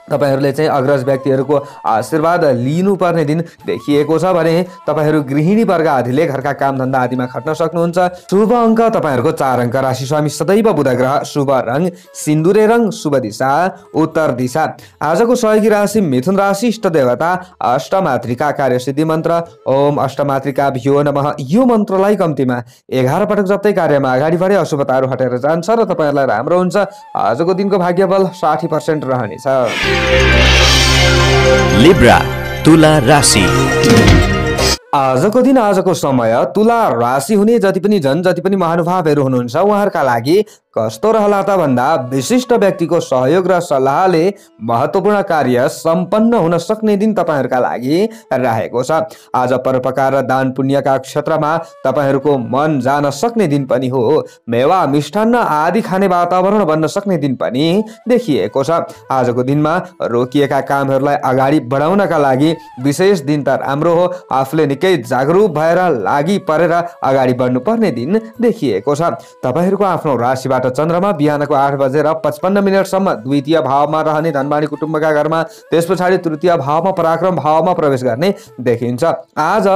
S1: तपाईहरुले चाहिँ अग्रज व्यक्तिहरूको आशीर्वाद लिनुपर्ने दिन देखिएको छ भने तपाईहरु गृहिणी वर्ग आदिले घरका काम धन्दा आदिमा खट्न सक्नुहुन्छ। शुभ अङ्क तपाईहरुको 4 अङ्क। राशि स्वामी सदैव बुध ग्रह। शुभ रङ सिन्दुरे रङ। शुभ दिशा उत्तर दिशा। आजको सहयोगी राशि मिथुन राशि। इष्ट देवता अष्टमातृका। कार्यसिद्धि मन्त्र ओम अष्टमातृकाभ्यो नमः। यो मन्त्रलाई कम्तीमा 11 पटक जप्दै कार्यमा अगाडि बढे अशुभताहरू हटेर जान्छ र तपाईहरुलाई राम्रो हुन्छ। आजको दिनको भाग्यबल 60% रहनेछ।
S2: लिब्रा तुला राशि।
S1: आजको दिन आजको समय तुला राशि हुने जति पनि महानुभावहरू हुनुहुन्छ उहाँहरूका लागि कस्तो रहला त भन्दा विशिष्ट व्यक्तिको सहयोग र सल्लाहले महत्त्वपूर्ण कार्य सम्पन्न हुन सक्ने दिन तपाईहरुका लागि रहेको छ। आज परोपकार र दान पुण्यका क्षेत्रमा तपाईहरुको मन जान सक्ने दिन पनि हो। मेवा मिष्टान्न आदि खाने वातावरण बन्न सक्ने दिन पनि देखिएको छ। आजको दिनमा रोकिएका कामहरूलाई अगाडि बढाउनका लागि विशेष दिन त राम्रो हो। आफूले निकै जागरुक भएर लागि परेर अगाडि बढ्नुपर्ने दिन देखिएको छ। तपाईहरुको आफ्नो राशिबाट चन्द्रमा बिहानको 8:55 सम्म द्वितीय भावमा रहने धनवाणी कुटुम्बका घरमा, त्यस पछाडि तृतीय भावमा पराक्रम भावमा प्रवेश गर्ने देखिन्छ। आज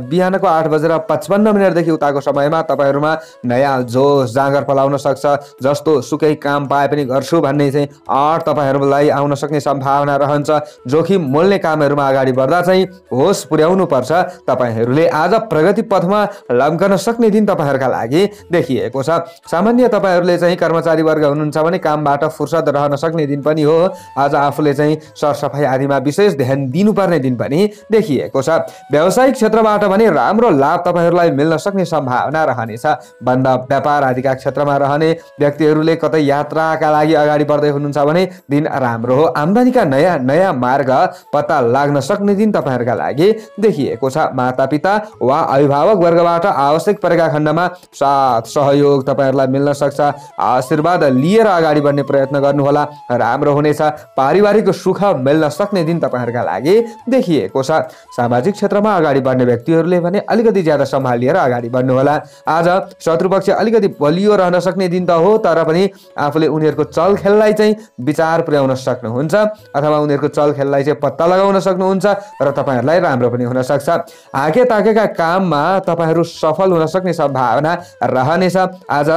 S1: बिहानको 8:55 देखि उताको समयमा तपाईहरुमा नयाँ जोश जाँगर पलाउन सक्छ। जस्तो सुकै काम पाए पनि गर्छु भन्ने चाहिँ आँट तपाईहरुलाई आउन सक्ने सम्भावना रहन्छ। जोखिम मोल्ने कामहरुमा अगाडि बढ्दा चाहिँ होस पुर्याउनु पर्छ। तपाईहरुले आज प्रगति पथमा लम्कन सक्ने दिन तपाईहरुका लागि देखिएको छ। सामान्य तपाईहरुले चाहिँ कर्मचारी वर्ग हुनुहुन्छ भने कामबाट फुर्सद रहन सक्ने दिन पनि हो। आज आफूले चाहिँ सरसफाई आदिमा विशेष ध्यान दिनुपर्ने दिन पनि देखिएको छ। व्यावसायिक क्षेत्रबाट भने राम्रो लाभ तपाईहरुलाई मिल्न सक्ने सम्भावना रहनेछ। बन्द व्यापार आदिका क्षेत्रमा रहने व्यक्तिहरूले कतै यात्राका लागि अगाडि बढ्दै हुनुहुन्छ भने दिन राम्रो हो। आम्दानीका नयाँ नयाँ मार्ग पत्ता लाग्न सक्ने दिन तपाईहरुका लागि देखिएको छ। मातापिता वा अभिभावक वर्गबाट आवश्यक परेका खण्डमा साथ सहयोग तपाईहरुलाई मिल्न सक्छ। आशीर्वाद लिएर अगाडि बढ्ने प्रयत्न गर्नुहोला, राम्रो हुनेछ। पारिवारिक सुख मिल्न सक्ने दिन तपाईहरुका लागि देखिएको छ। सामाजिक क्षेत्रमा अगाडि बढ्ने व्यक्तिहरूले भने अलिकति ज्यादा सम्हाल लिएर अगाडि बढ्नुहोला। आज शत्रुपक्ष अलिकति बलियो रहन सक्ने दिन त हो, तर पनि आफूले उनीहरूको चलखेललाई चाहिँ विचार पुर्याउन सक्नुहुन्छ अथवा उनीहरूको चलखेललाई चाहिँ पत्ता लगाउन सक्नुहुन्छ र तपाईहरुलाई राम्रो पनि हुन सक्छ। आँखे ताकेका काममा तपाईहरु सफल हुन सक्ने सम्भावना रहनेछ। आज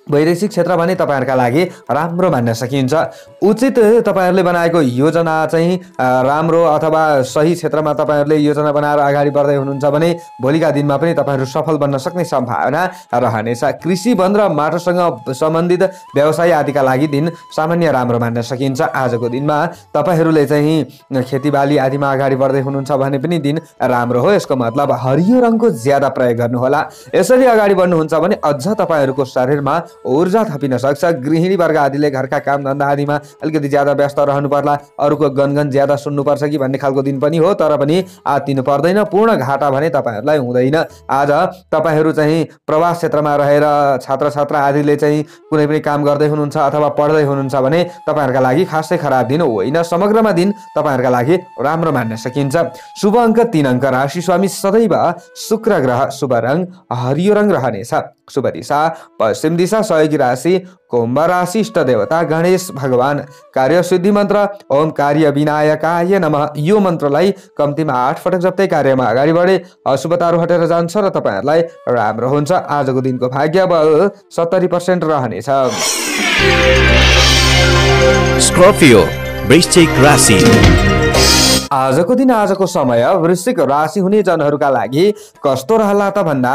S1: वैदेशिक क्षेत्र भने तपाईहरुका लागि राम्रो मान्न सकिन्छ। उचित तपाईहरुले बनाएको योजना चाहिँ राम्रो अथवा सही क्षेत्रमा तपाईहरुले योजना बनाएर अगाडि बढ्दै हुनुहुन्छ भने भोलिका दिनमा पनि तपाईहरु सफल बन्न सक्ने सम्भावना रहनेछ। कृषि वन र माटोसँग सम्बन्धित व्यवसाय आदिका लागि दिन सामान्य राम्रो मान्न सकिन्छ। आजको दिनमा तपाईहरुले चाहिँ खेतीबाली आदिमा अगाडि बढ्दै हुनुहुन्छ भने पनि दिन राम्रो हो। यसको मतलब हरियो रङको ज्यादा प्रयोग गर्नुहोला। यसरी अगाडि बढ्नुहुन्छ भने अझ तपाईहरुको शरीरमा ऊर्जा थपिन सक्छ। गृहिणी वर्ग आदिले घरका काम धन्दा आदिमा अलिकति ज्यादा व्यस्त रहनु पर्ला। अरूको गनगन ज्यादा सुन्नुपर्छ कि भन्ने खालको दिन पनि हो, तर पनि आत्तिनु पर्दैन। पूर्ण घाटा भने तपाईहरुलाई हुँदैन। आज तपाईहरु चाहिँ प्रवास क्षेत्रमा रहेर छात्र छात्रा आदिले चाहिँ कुनै पनि काम गर्दै हुनुहुन्छ अथवा पढ्दै हुनुहुन्छ भने तपाईहरुका लागि खासै खराब दिन होइन। समग्रमा दिन तपाईहरुका लागि राम्रो मान्न सकिन्छ। शुभ अङ्क 3 अङ्क। राशि स्वामी सदैव शुक्र ग्रह। शुभ रङ हरियो रङ रहनेछ। शुभ दिशा पश्चिम दिशा। सहयोगी राशि कुम्भ राशि। इष्ट देवता गणेश भगवान। कार्य सिद्धि मन्त्र ओम कार्य विनायकाय नमः। यो मन्त्रलाई कम्तीमा 8 पटक जप्दै कार्यमा अगाडि बढे अशुभताहरू हटेर जान्छ र तपाईहरुलाई राम्रो हुन्छ। आजको दिनको भाग्य बल 70% रहनेछ।
S2: स्कर्पियो वृश्चिक राशि।
S1: आजको दिन आजको समय वृश्चिक राशि हुने जनहरूका लागि कस्तो रहला त भन्दा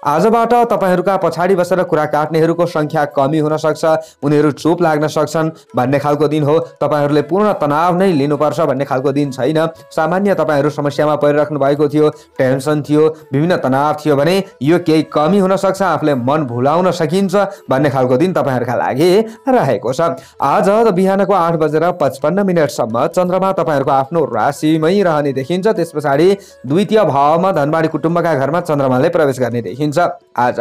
S1: आजबाट तपाईहरुका पछाडि बसेर कुरा काट्नेहरूको संख्या कमी हुन सक्छ। उनीहरू चुप लाग्न सक्छन् भन्ने खालको दिन हो। तपाईहरुले पूर्ण तनाव नै लिनुपर्छ भन्ने खालको दिन छैन। सामान्य तपाईहरु समस्यामा परिराख्नु भएको थियो, टेन्सन थियो, विभिन्न तनाव थियो भने यो केही कमी हुन सक्छ। आफूले मन भुलाउन सकिन्छ भन्ने खालको दिन तपाईहरुका लागि रहेको छ। आज बिहानको 8:55 सम्म चन्द्रमा तपाईहरुको आफ्नो राशिमै रहने देखिन्छ। त्यस पछाडि द्वितीय भावमा धनवाणी कुटुम्बका घरमा चन्द्रमाले प्रवेश गर्ने देखिन्छ। आज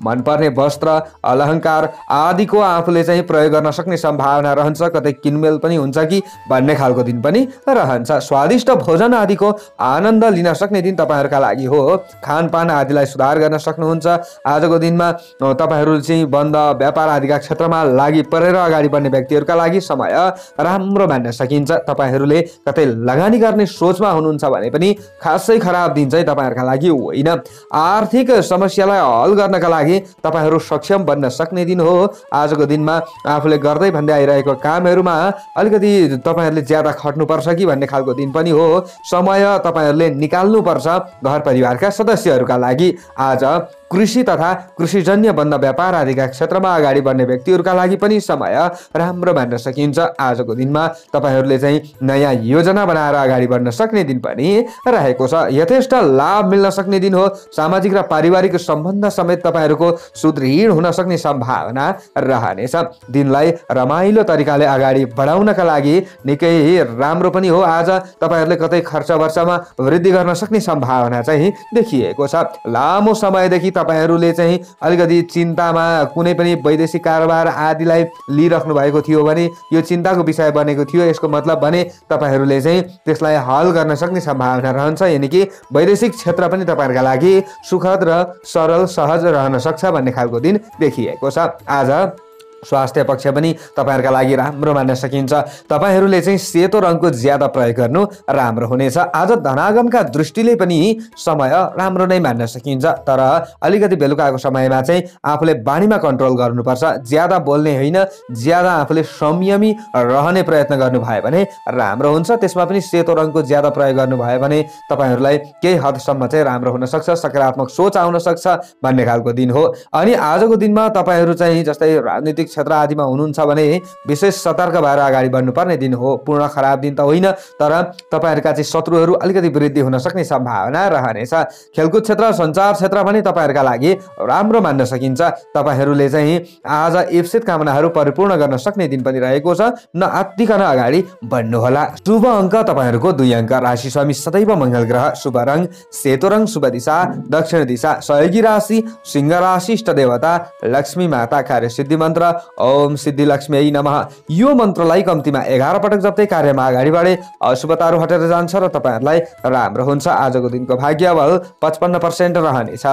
S1: मनपर्ने वस्त्र अलङ्कार आदिको आफूले चाहिँ प्रयोग गर्न सक्ने सम्भावना रहन्छ। कतै किनमेल पनि हुन्छ कि भन्ने खालको दिन पनि रहन्छ। स्वादिष्ट भोजन आदिको आनन्द लिन सक्ने दिन तपाईहरुका लागि हो। खानपान आदिलाई सुधार गर्न सक्नुहुन्छ। आजको दिनमा तपाईहरु चाहिँ बन्द व्यापार आदिका क्षेत्रमा लागि परेर अगाडि बढ्ने व्यक्तिहरुका लागि समय राम्रो मान्न सकिन्छ। तपाईहरुले कतै लगानी गर्ने सोचमा हुनुहुन्छ भने पनि खासै खराब दिन चाहिँ तपाईहरुका लागि होइन। आर्थिक समस्यालाई हल गर्नका लागि तपाईहरु सक्षम बन्न सक्ने दिन हो। आजको दिनमा आफूले गर्दै भन्दै आइरहेको कामहरुमा अलिकति तपाईहरुले ज्यादा खट्नुपर्छ कि भन्ने खालको दिन पनि हो। समय तपाईहरुले निकाल्नु पर्छ घर परिवारका सदस्यहरुका लागि। आज कृषि तथा कृषिजन्य बन्द व्यापार आदिका क्षेत्रमा अगाडि बढ्ने व्यक्तिहरूका लागि पनि समय राम्रो मान्न सकिन्छ। आजको दिनमा तपाईहरूले चाहिँ नयाँ योजना बनाएर अगाडि बढ्न सक्ने दिन पनि रहेको छ। यथेष्ट लाभ मिल्न सक्ने दिन हो। सामाजिक र पारिवारिक सम्बन्ध समेत तपाईहरूको सुदृढ हुन सक्ने सम्भावना रहनेछ। दिनलाई रमाइलो तरिकाले अगाडि बढाउनका लागि निकै राम्रो पनि हो। आज तपाईहरूले कतै खर्च वर्षमा वृद्धि गर्न सक्ने सम्भावना चाहिँ देखिएको छ। लामो समयदेखि तपाईहरूले चाहिँ अलिकति चिन्तामा कुनै पनि वैदेशिक कारोबार आदिलाई लिइराख्नु भएको थियो भने यो चिन्ताको विषय बनेको थियो। यसको मतलब भने तपाईहरूले चाहिँ त्यसलाई हल गर्न सक्ने सम्भावना रहन्छ। यानि कि वैदेशिक क्षेत्र पनि तपाईहरुका लागि सुखद र सरल सहज रहन सक्छ भन्ने खालको दिन देखिएको छ। आज स्वास्थ्य पक्ष पनि तपाईहरुका लागि राम्रो मान्न सकिन्छ। तपाईहरूले चाहिँ सेतो रङको ज्यादा प्रयोग गर्नु राम्रो हुनेछ। आज धनागमका दृष्टिले पनि समय राम्रो नै मान्न सकिन्छ। तर अलिकति बेलुकाको समयमा चाहिँ आफूले बानीमा कन्ट्रोल गर्नुपर्छ। ज्यादा बोल्ने होइन, ज्यादा आफूले संयमी रहने प्रयत्न गर्नुभयो भने राम्रो हुन्छ। त्यसमा पनि सेतो रङको ज्यादा प्रयोग गर्नुभयो भने तपाईहरूलाई केही हदसम्म चाहिँ राम्रो हुन सक्छ, सकारात्मक सोच आउन सक्छ भन्ने खालको दिन हो। अनि आजको दिनमा तपाईहरू चाहिँ जस्तै राजनीतिक क्षेत्र आदिमा हुनुहुन्छ भने विशेष सतर्क भएर अगाडि बढ्नुपर्ने दिन हो। पूर्ण खराब दिन त होइन, तर तपाईहरुका चाहिँ शत्रुहरू अलिकति वृद्धि हुन सक्ने सम्भावना रहनेछ। खेलकुद क्षेत्र, सञ्चार क्षेत्र पनि तपाईहरुका लागि राम्रो मान्न सकिन्छ। तपाईहरूले चाहिँ आज इप्सित कामनाहरू परिपूर्ण गर्न सक्ने दिन पनि रहेको छ। नआत्तिकन अगाडि बढ्नु होला। शुभ अङ्क तपाईहरुको 2 अङ्क। राशि स्वामी सदैव मंगल ग्रह। शुभ रङ सेतो रङ। शुभ दिशा दक्षिण दिशा। सहयोगी राशि सिंह राशि। इष्ट देवता लक्ष्मी माता। कार्य सिद्धि मन्त्र ओम सिद्धि लक्ष्मी नमः। यो मन्त्रलाई कम्तीमा 11 पटक जप्दै कार्यमा अगाडि बढे अशुभताहरू हटेर जान्छ र तपाईहरुलाई राम्रो हुन्छ। आजको दिनको भाग्य बल 55% रहनेछ।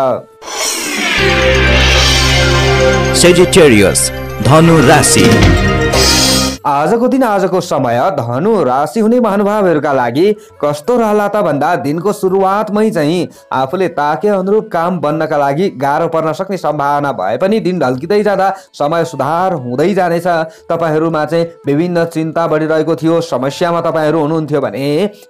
S2: सेजिटेरियस धनु राशि।
S1: आजको दिन, आजको समय धनु राशि हुने महानुभावहरूका लागि कस्तो रहला त भन्दा दिनको सुरुवातमै चाहिँ आफूले ताके अनुरूप काम बन्नका लागि गाह्रो पर्न सक्ने सम्भावना भए पनि दिन ढल्किँदै जाँदा समय सुधार हुँदै जानेछ। तपाईहरुमा चाहिँ विभिन्न चिन्ता बढिरहेको थियो, समस्यामा तपाईहरु हुनुहुन्थ्यो भने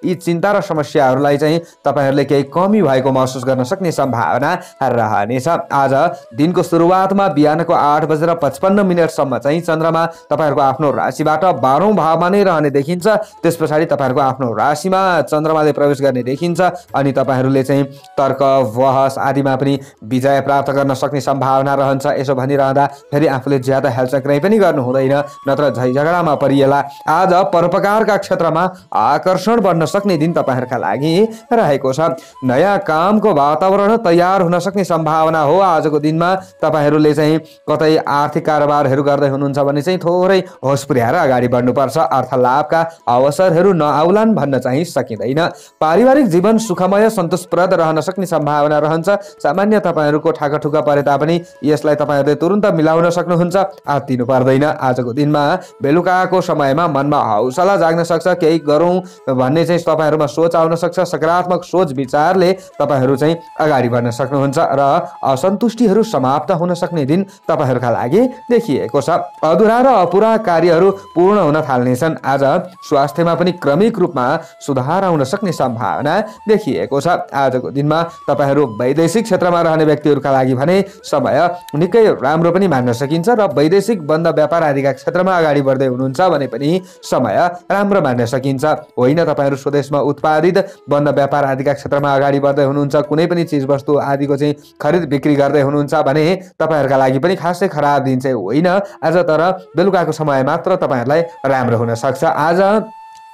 S1: यी चिन्ता र समस्याहरूलाई चाहिँ तपाईहरुले केही कमी भएको महसुस गर्न सक्ने सम्भावना रहनेछ। आज दिनको सुरुवातमा बिहानको 8:55 सम्म चाहिँ चन्द्रमा तपाईहरुको आफ्नो राशि 12औं भावमा नै रहने देखिन्छ। त्यस पछाडि तपाईहरुको आफ्नो राशिमा चन्द्रमाले प्रवेश गर्ने देखिन्छ अनि तपाईहरुले चाहिँ तर्क बहस आदिमा पनि विजय प्राप्त गर्न सक्ने सम्भावना रहन्छ। यसो भनिरहँदा फेरि आफूले ज्यादा हेलचक्राइ पनि गर्नु हुँदैन, नत्र झै झगडामा परिएला। आज परोपकारका क्षेत्रमा आकर्षण बढ्न सक्ने दिन तपाईहरुका लागि रहेको छ। नयाँ कामको वातावरण तयार हुन सक्ने सम्भावना हो। आजको दिनमा तपाईहरुले चाहिँ कतै आर्थिक कारोबारहरू गर्दै हुनुहुन्छ भने चाहिँ थोरै होस पुर्याएर अगाडि बढ्नुपर्छ। अर्थ लाभका अवसरहरू नआउलान् भन्न चाहिँ सकिँदैन। पारिवारिक जीवन सुखमय सन्तोषप्रद रहन सक्ने सम्भावना रहन्छ। सामान्य तपाईहरुको ठाकाठुका परे तापनि यसलाई तपाईहरुले तुरुन्त मिलाउन सक्नुहुन्छ, आत्तिनु पर्दैन। आजको दिनमा बेलुकाको समयमा मनमा हौसला जाग्न सक्छ। केही गरौँ भन्ने चाहिँ तपाईहरुमा सोच आउन सक्छ। सकारात्मक सोच विचारले तपाईहरु चाहिँ अगाडि बढ्न सक्नुहुन्छ र असन्तुष्टिहरू समाप्त हुन सक्ने दिन तपाईहरुका लागि देखिएको छ। अधुरा र अपुरा कार्यहरू पूर्ण हुन थाल्नेछन्। आज स्वास्थ्यमा पनि क्रमिक रूपमा सुधार आउन सक्ने सम्भावना देखिएको छ। आजको दिनमा तपाईहरु वैदेशिक क्षेत्रमा रहने व्यक्तिहरूका लागि भने समय निकै राम्रो पनि मान्न सकिन्छ र वैदेशिक बन्द व्यापार आदिका क्षेत्रमा अगाडि बढ्दै हुनुहुन्छ भने पनि समय राम्रो मान्न सकिन्छ। होइन तपाईहरु स्वदेशमा उत्पादित बन्द व्यापार आदिका क्षेत्रमा अगाडि बढ्दै हुनुहुन्छ, कुनै पनि चीज वस्तु आदिको चाहिँ खरिद बिक्री गर्दै हुनुहुन्छ भने तपाईहरुका लागि पनि खासै खराब दिन चाहिँ होइन। आज तर बेलुकाको समय मात्र तपाईहरुलाई राम्रो हुन सक्छ। आज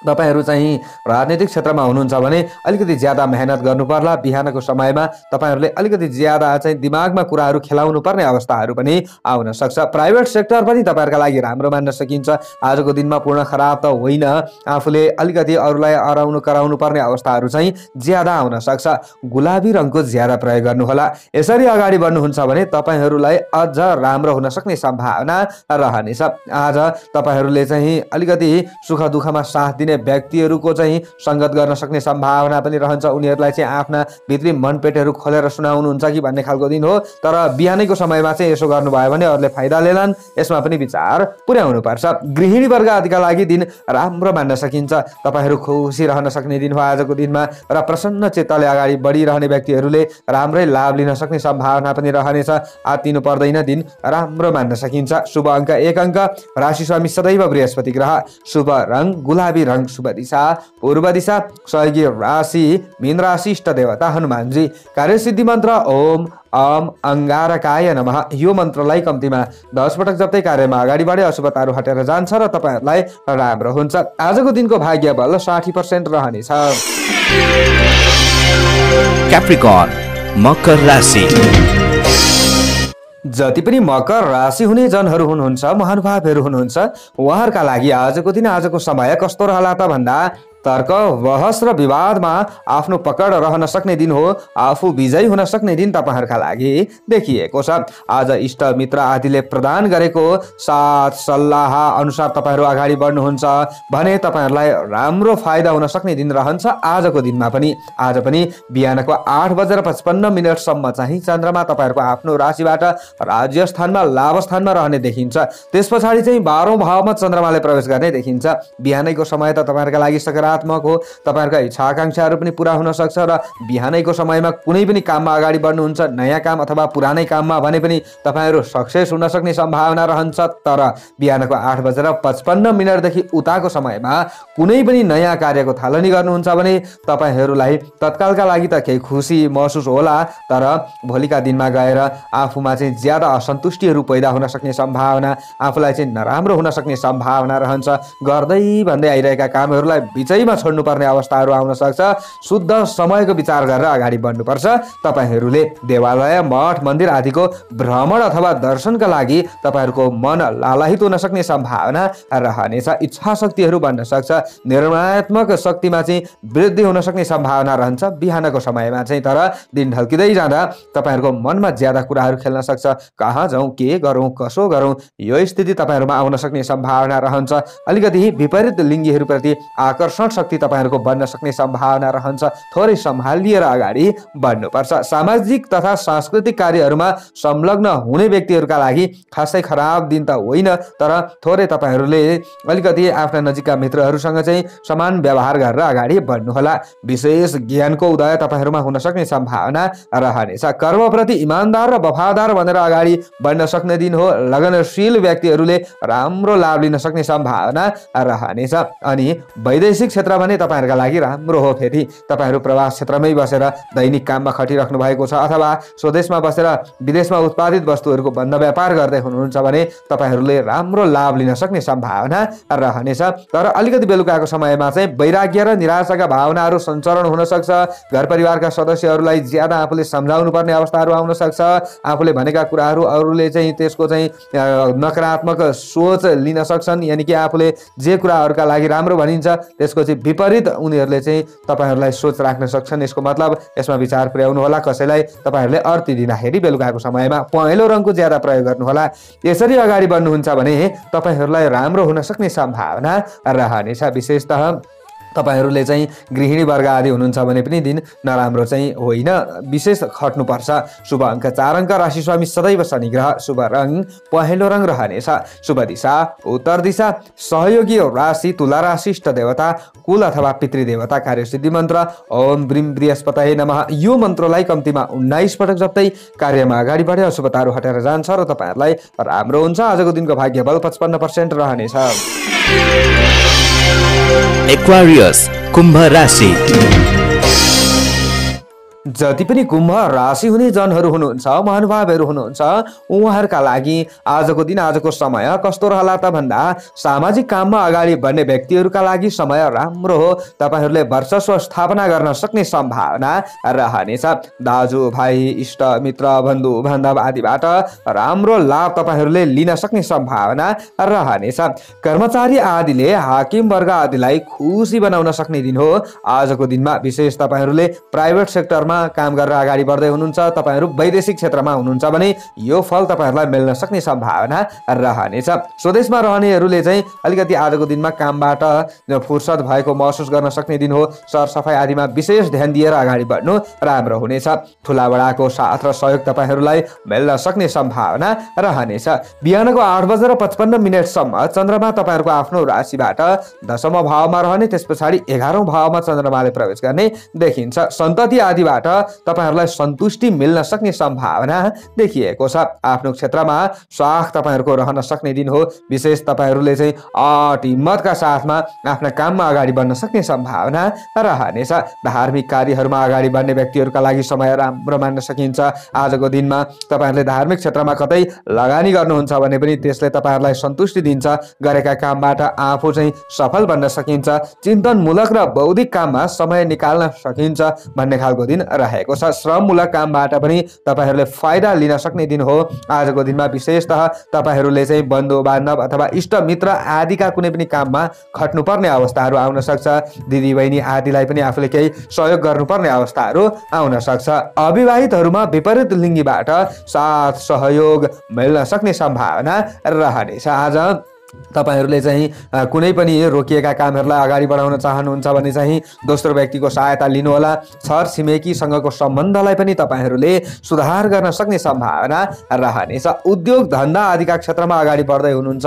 S1: तपाईहरु चाहिँ राजनीतिक क्षेत्रमा हुनुहुन्छ भने अलिकति ज्यादा मेहनत गर्नु पर्ला। बिहानको समयमा तपाईहरुले अलिकति ज्यादा चाहिँ दिमागमा कुराहरू खेलाउनु पर्ने अवस्थाहरू पनि आउन सक्छ। प्राइभेट सेक्टर पनि तपाईहरुका लागि राम्रो मान्न सकिन्छ। आजको दिनमा पूर्ण खराब त होइन, आफूले अलिकति अरूलाई अराउनु कराउनु पर्ने अवस्थाहरू चाहिँ ज्यादा आउन सक्छ। गुलाबी रङको ज्यादा प्रयोग गर्नु होला। यसरी अगाडि बढ्नुहुन्छ भने तपाईहरुलाई अझ राम्रो हुन सक्ने सम्भावना रहनेछ। आज तपाईहरुले चाहिँ अलिकति सुख दुःखमा साथ दिने दिने व्यक्तिहरूको चाहिँ संगत गर्न सक्ने सम्भावना पनि रहन्छ। उनीहरूलाई चाहिँ आफ्ना भित्री मनपेटहरू खोलेर सुनाउनुहुन्छ कि भन्ने खालको दिन हो। तर बिहानैको समयमा चाहिँ यसो गर्नुभयो भने अरूले फाइदा लेलान्, यसमा पनि विचार पुर्याउनु पर्छ। गृहिणी वर्ग आदिका लागि दिन राम्रो मान्न सकिन्छ। तपाईहरू खुसी रहन सक्ने दिन हो आजको दिनमा र प्रसन्न चित्तले अगाडि बढिरहने व्यक्तिहरूले राम्रै लाभ लिन सक्ने सम्भावना पनि रहनेछ। आत्तिनु पर्दैन, दिन राम्रो मान्न सकिन्छ। शुभ अङ्क 1 अङ्क, राशि स्वामी सदैव बृहस्पति ग्रह, शुभ रङ गुलाबी रङ, शुभ दिशा पूर्व दिशा, सहयोगी राशि मीन राशि, इष्ट देवता हनुमानजी, कार्यसिद्धि मन्त्र ओम अम अंगारकाय नमः। यो मन्त्रलाई कम्तीमा 10 पटक जप्दै कार्यमा अगाडि बढे अशुभ तारो हटेर जान्छ र तपाईहरुलाई राम्रो हुन्छ। आजको दिनको भाग्य बल 60% रहनेछ।
S2: क्याप्रिकर्न मकर राशि।
S1: जति पनि मकर राशि हुने जनहरू हुनुहुन्छ, महानुभावहरू हुनुहुन्छ, उहाँहरूका लागि आजको दिन आजको समय कस्तो रहला त भन्दा तर्क बहस र विवादमा आफ्नो पकड रहन सक्ने दिन हो। आफू विजयी हुन सक्ने दिन तपाईहरुका लागि देखिएको छ। आज इष्ट मित्र आदिले प्रदान गरेको साथ सल्लाह अनुसार तपाईहरु अगाडि बढ्नुहुन्छ भने तपाईहरुलाई राम्रो फाइदा हुन सक्ने दिन रहन्छ। आजको दिनमा पनि आज पनि बिहानको 8:55 सम्म चाहिँ चन्द्रमा तपाईहरुको आफ्नो राशिबाट राज्य स्थानमा लाभ स्थानमा रहने देखिन्छ। त्यसपछि चाहिँ 12औं भावमा चन्द्रमाले प्रवेश गर्ने देखिन्छ। बिहानैको समय त तपाईहरुका लागि सकारात्मक हो। तपाईहरुका इच्छा आकांक्षाहरू पनि पूरा हुन सक्छ र बिहानैको समयमा कुनै पनि काममा अगाडि बढ्नुहुन्छ, नयाँ काम अथवा पुरानै काममा भने पनि तपाईहरु सक्सेस हुन सक्ने सम्भावना रहन्छ। तर बिहानको 8:55 देखि उताको समयमा कुनै पनि नयाँ कार्यको थालनी गर्नुहुन्छ भने तपाईहरुलाई तत्कालका लागि त केही खुसी महसुस होला, तर भोलिका दिनमा गएर आफूमा चाहिँ ज्यादा असन्तुष्टिहरू पैदा हुन सक्ने सम्भावना, आफूलाई चाहिँ नराम्रो हुन सक्ने सम्भावना रहन्छ। गर्दै भन्दै आइरहेका कामहरूलाई बिचैमा छोड्नुपर्ने अवस्थाहरू आउन सक्छ। शुद्ध समयको विचार गरेर अगाडि बढ्नुपर्छ। तपाईहरूले देवालय, मठ, मन्दिर आदिको भ्रमण अथवा दर्शनका लागि तपाईहरूको मन लालायित हुन सक्ने सम्भावना रहनेछ। इच्छा शक्तिहरू बढ्न सक्छ। निर्णयात्मक शक्तिमा चाहिँ वृद्धि हुन सक्ने सम्भावना रहन्छ बिहानको समयमा चाहिँ। तर दिन ढल्किँदै जाँदा तपाईहरूको मनमा ज्यादा कुराहरू खेल्न सक्छ। कहाँ जाउँ, के गरौँ, कसो गरौँ, यो स्थिति तपाईहरूमा आउन सक्ने सम्भावना रहन्छ। अलिकति विपरीत लिङ्गीहरूप्रति आकर्षण शक्ति तपाईहरूको बन्न सक्ने सम्भावना रहन्छ। थोरै सम्हालिएर अगाडि बढ्नुपर्छ। सामाजिक तथा सांस्कृतिक कार्यहरूमा संलग्न हुने व्यक्तिहरूका लागि खासै खराब दिन त होइन, तर थोरै तपाईहरूले अलिकति आफ्ना नजिकका मित्रहरूसँग चाहिँ समान व्यवहार गरेर अगाडि बढ्नुहोला। विशेष ज्ञानको उदय तपाईहरूमा हुन सक्ने सम्भावना रहनेछ। कर्मप्रति इमानदार र वफादार भनेर अगाडि बढ्न सक्ने दिन हो। लगनशील व्यक्तिहरूले राम्रो लाभ लिन सक्ने सम्भावना रहनेछ। अनि वैदेशिक क्षेत्र भने तपाईहरुका लागि राम्रो हो। फेरि तपाईहरु प्रवास क्षेत्रमै बसेर दैनिक काममा खटिराख्नु भएको छ अथवा स्वदेशमा बसेर विदेशमा उत्पादित वस्तुहरूको बन्द व्यापार गर्दै हुनुहुन्छ भने तपाईहरुले राम्रो लाभ लिन सक्ने सम्भावना रहनेछ। तर अलिकति बेलुकाको समयमा चाहिँ वैराग्य र निराशाका भावनाहरू सञ्चालन हुन सक्छ। घर परिवारका सदस्यहरूलाई ज्यादा आफूले सम्झाउनु पर्ने अवस्थाहरू आउन सक्छ। आफूले भनेका कुराहरू अरूले चाहिँ त्यसको चाहिँ नकारात्मक सोच लिन सक्छन्। यानि कि आफूले जे कुराहरूका लागि राम्रो भनिन्छ त्यसको चाहिँ विपरीत उनीहरूले चाहिँ तपाईहरुलाई सोच राख्न सक्छन्। यसको मतलब यसमा विचार पुर्याउनु होला। कसैलाई तपाईहरुले अर्ती दिँदाखेरि बेलुकाको समयमा पहेँलो रङको ज्यादा प्रयोग गर्नु होला। यसरी अगाडि बढ्नुहुन्छ भने तपाईहरुलाई राम्रो हुन सक्ने सम्भावना रहनेछ। विशेषतः तपाईहरुले चाहिँ गृहिणी वर्ग आदि हुनुहुन्छ भने पनि दिन नराम्रो चाहिँ होइन, विशेष खट्नुपर्छ। शुभ अङ्क 4 अङ्क, राशि स्वामी सदैव शनि ग्रह, शुभ रङ पहेँलो रङ रहनेछ, शुभ दिशा उत्तर दिशा, सहयोगी राशि तुला राशि, इष्ट देवता कुल अथवा पितृदेवता, कार्यसिद्धि मन्त्र ओम ब्रीम बृहस्पतये नमः। यो मन्त्रलाई कम्तीमा 19 पटक जप्दै कार्यमा अगाडि बढे अशुभ तारो हटेर जान्छ र तपाईहरुलाई राम्रो हुन्छ। आजको दिनको भाग्य बल 55% रहनेछ।
S2: एक्वारियस कुम्भ राशि।
S1: जति पनि कुम्भ राशि हुने जनहरू हुनुहुन्छ, महानुभावहरू हुनुहुन्छ, उहाँहरूका लागि आजको दिन आजको समय कस्तो रहला त भन्दा सामाजिक काममा अगाडि बढ्ने व्यक्तिहरूका लागि समय राम्रो हो। तपाईहरूले वर्चस्व स्थापना गर्न सक्ने सम्भावना रहनेछ। दाजुभाइ, इष्ट मित्र, बन्धु बान्धव आदिबाट राम्रो लाभ तपाईहरूले लिन सक्ने सम्भावना रहनेछ। कर्मचारी आदिले हाकिम वर्ग आदिलाई खुसी बनाउन सक्ने दिन हो। आजको दिनमा विशेष तपाईहरूले प्राइभेट सेक्टरमा क्षेत्रमा काम गरेर अगाडि बढ्दै हुनुहुन्छ, तपाईहरू वैदेशिक क्षेत्रमा हुनुहुन्छ भने यो फल तपाईहरूलाई मिल्न सक्ने सम्भावना रहनेछ। स्वदेशमा रहनेहरूले चाहिँ अलिकति आजको दिनमा कामबाट फुर्सद भएको महसुस गर्न सक्ने दिन हो। सरसफाइ आदिमा विशेष ध्यान दिएर अगाडि बढ्नु राम्रो हुनेछ। ठुला बडाको साथ र सहयोग तपाईहरूलाई मिल्न सक्ने सम्भावना रहनेछ। बिहानको 8:55 सम्म चन्द्रमा तपाईहरूको आफ्नो राशिबाट 10औं भावमा रहने, त्यस पछाडि 11औं भावमा चन्द्रमाले प्रवेश गर्ने देखिन्छ। सन्तति आदिबाट तपाईहरूलाई सन्तुष्टि मिल्न सक्ने सम्भावना देखिएको छ। आफ्नो क्षेत्रमा स्वाख तपाईहरूको रहन सक्ने दिन हो। विशेष तपाईहरूले चाहिँ अट हिम्मतका साथमा आफ्ना काममा अगाडि बढ्न सक्ने सम्भावना रहनेछ। धार्मिक कार्यहरूमा अगाडि बढ्ने व्यक्तिहरूका लागि समय राम्रो मान्न सकिन्छ। आजको दिनमा तपाईहरूले धार्मिक क्षेत्रमा कतै लगानी गर्नुहुन्छ भने पनि त्यसले तपाईहरूलाई सन्तुष्टि दिन्छ। गरेका कामबाट आफू चाहिँ सफल बन्न सकिन्छ। चिन्तनमूलक र बौद्धिक काममा समय निकाल्न सकिन्छ भन्ने खालको दिन रहेको छ। श्रममूलक कामबाट पनि तपाईहरूले फाइदा लिन सक्ने दिन हो। आजको दिनमा विशेषतः तपाईहरूले चाहिँ बन्धु बान्धव अथवा इष्ट मित्र आदिका कुनै पनि काममा खट्नुपर्ने अवस्थाहरू आउन सक्छ। दिदी बहिनी आदिलाई पनि आफूले केही सहयोग गर्नुपर्ने अवस्थाहरू आउन सक्छ। अविवाहितहरूमा विपरीत लिङ्गीबाट साथ सहयोग मिल्न सक्ने सम्भावना रहनेछ। आज तपाईहरूले चाहिँ कुनै पनि रोकिएका कामहरूलाई अगाडि बढाउन चाहनुहुन्छ भने चाहिँ दोस्रो व्यक्तिको सहायता लिनुहोला। छर छिमेकीसँगको सम्बन्धलाई पनि तपाईहरूले सुधार गर्न सक्ने सम्भावना रहनेछ। उद्योग धन्दा आदिका क्षेत्रमा अगाडि बढ्दै हुनुहुन्छ,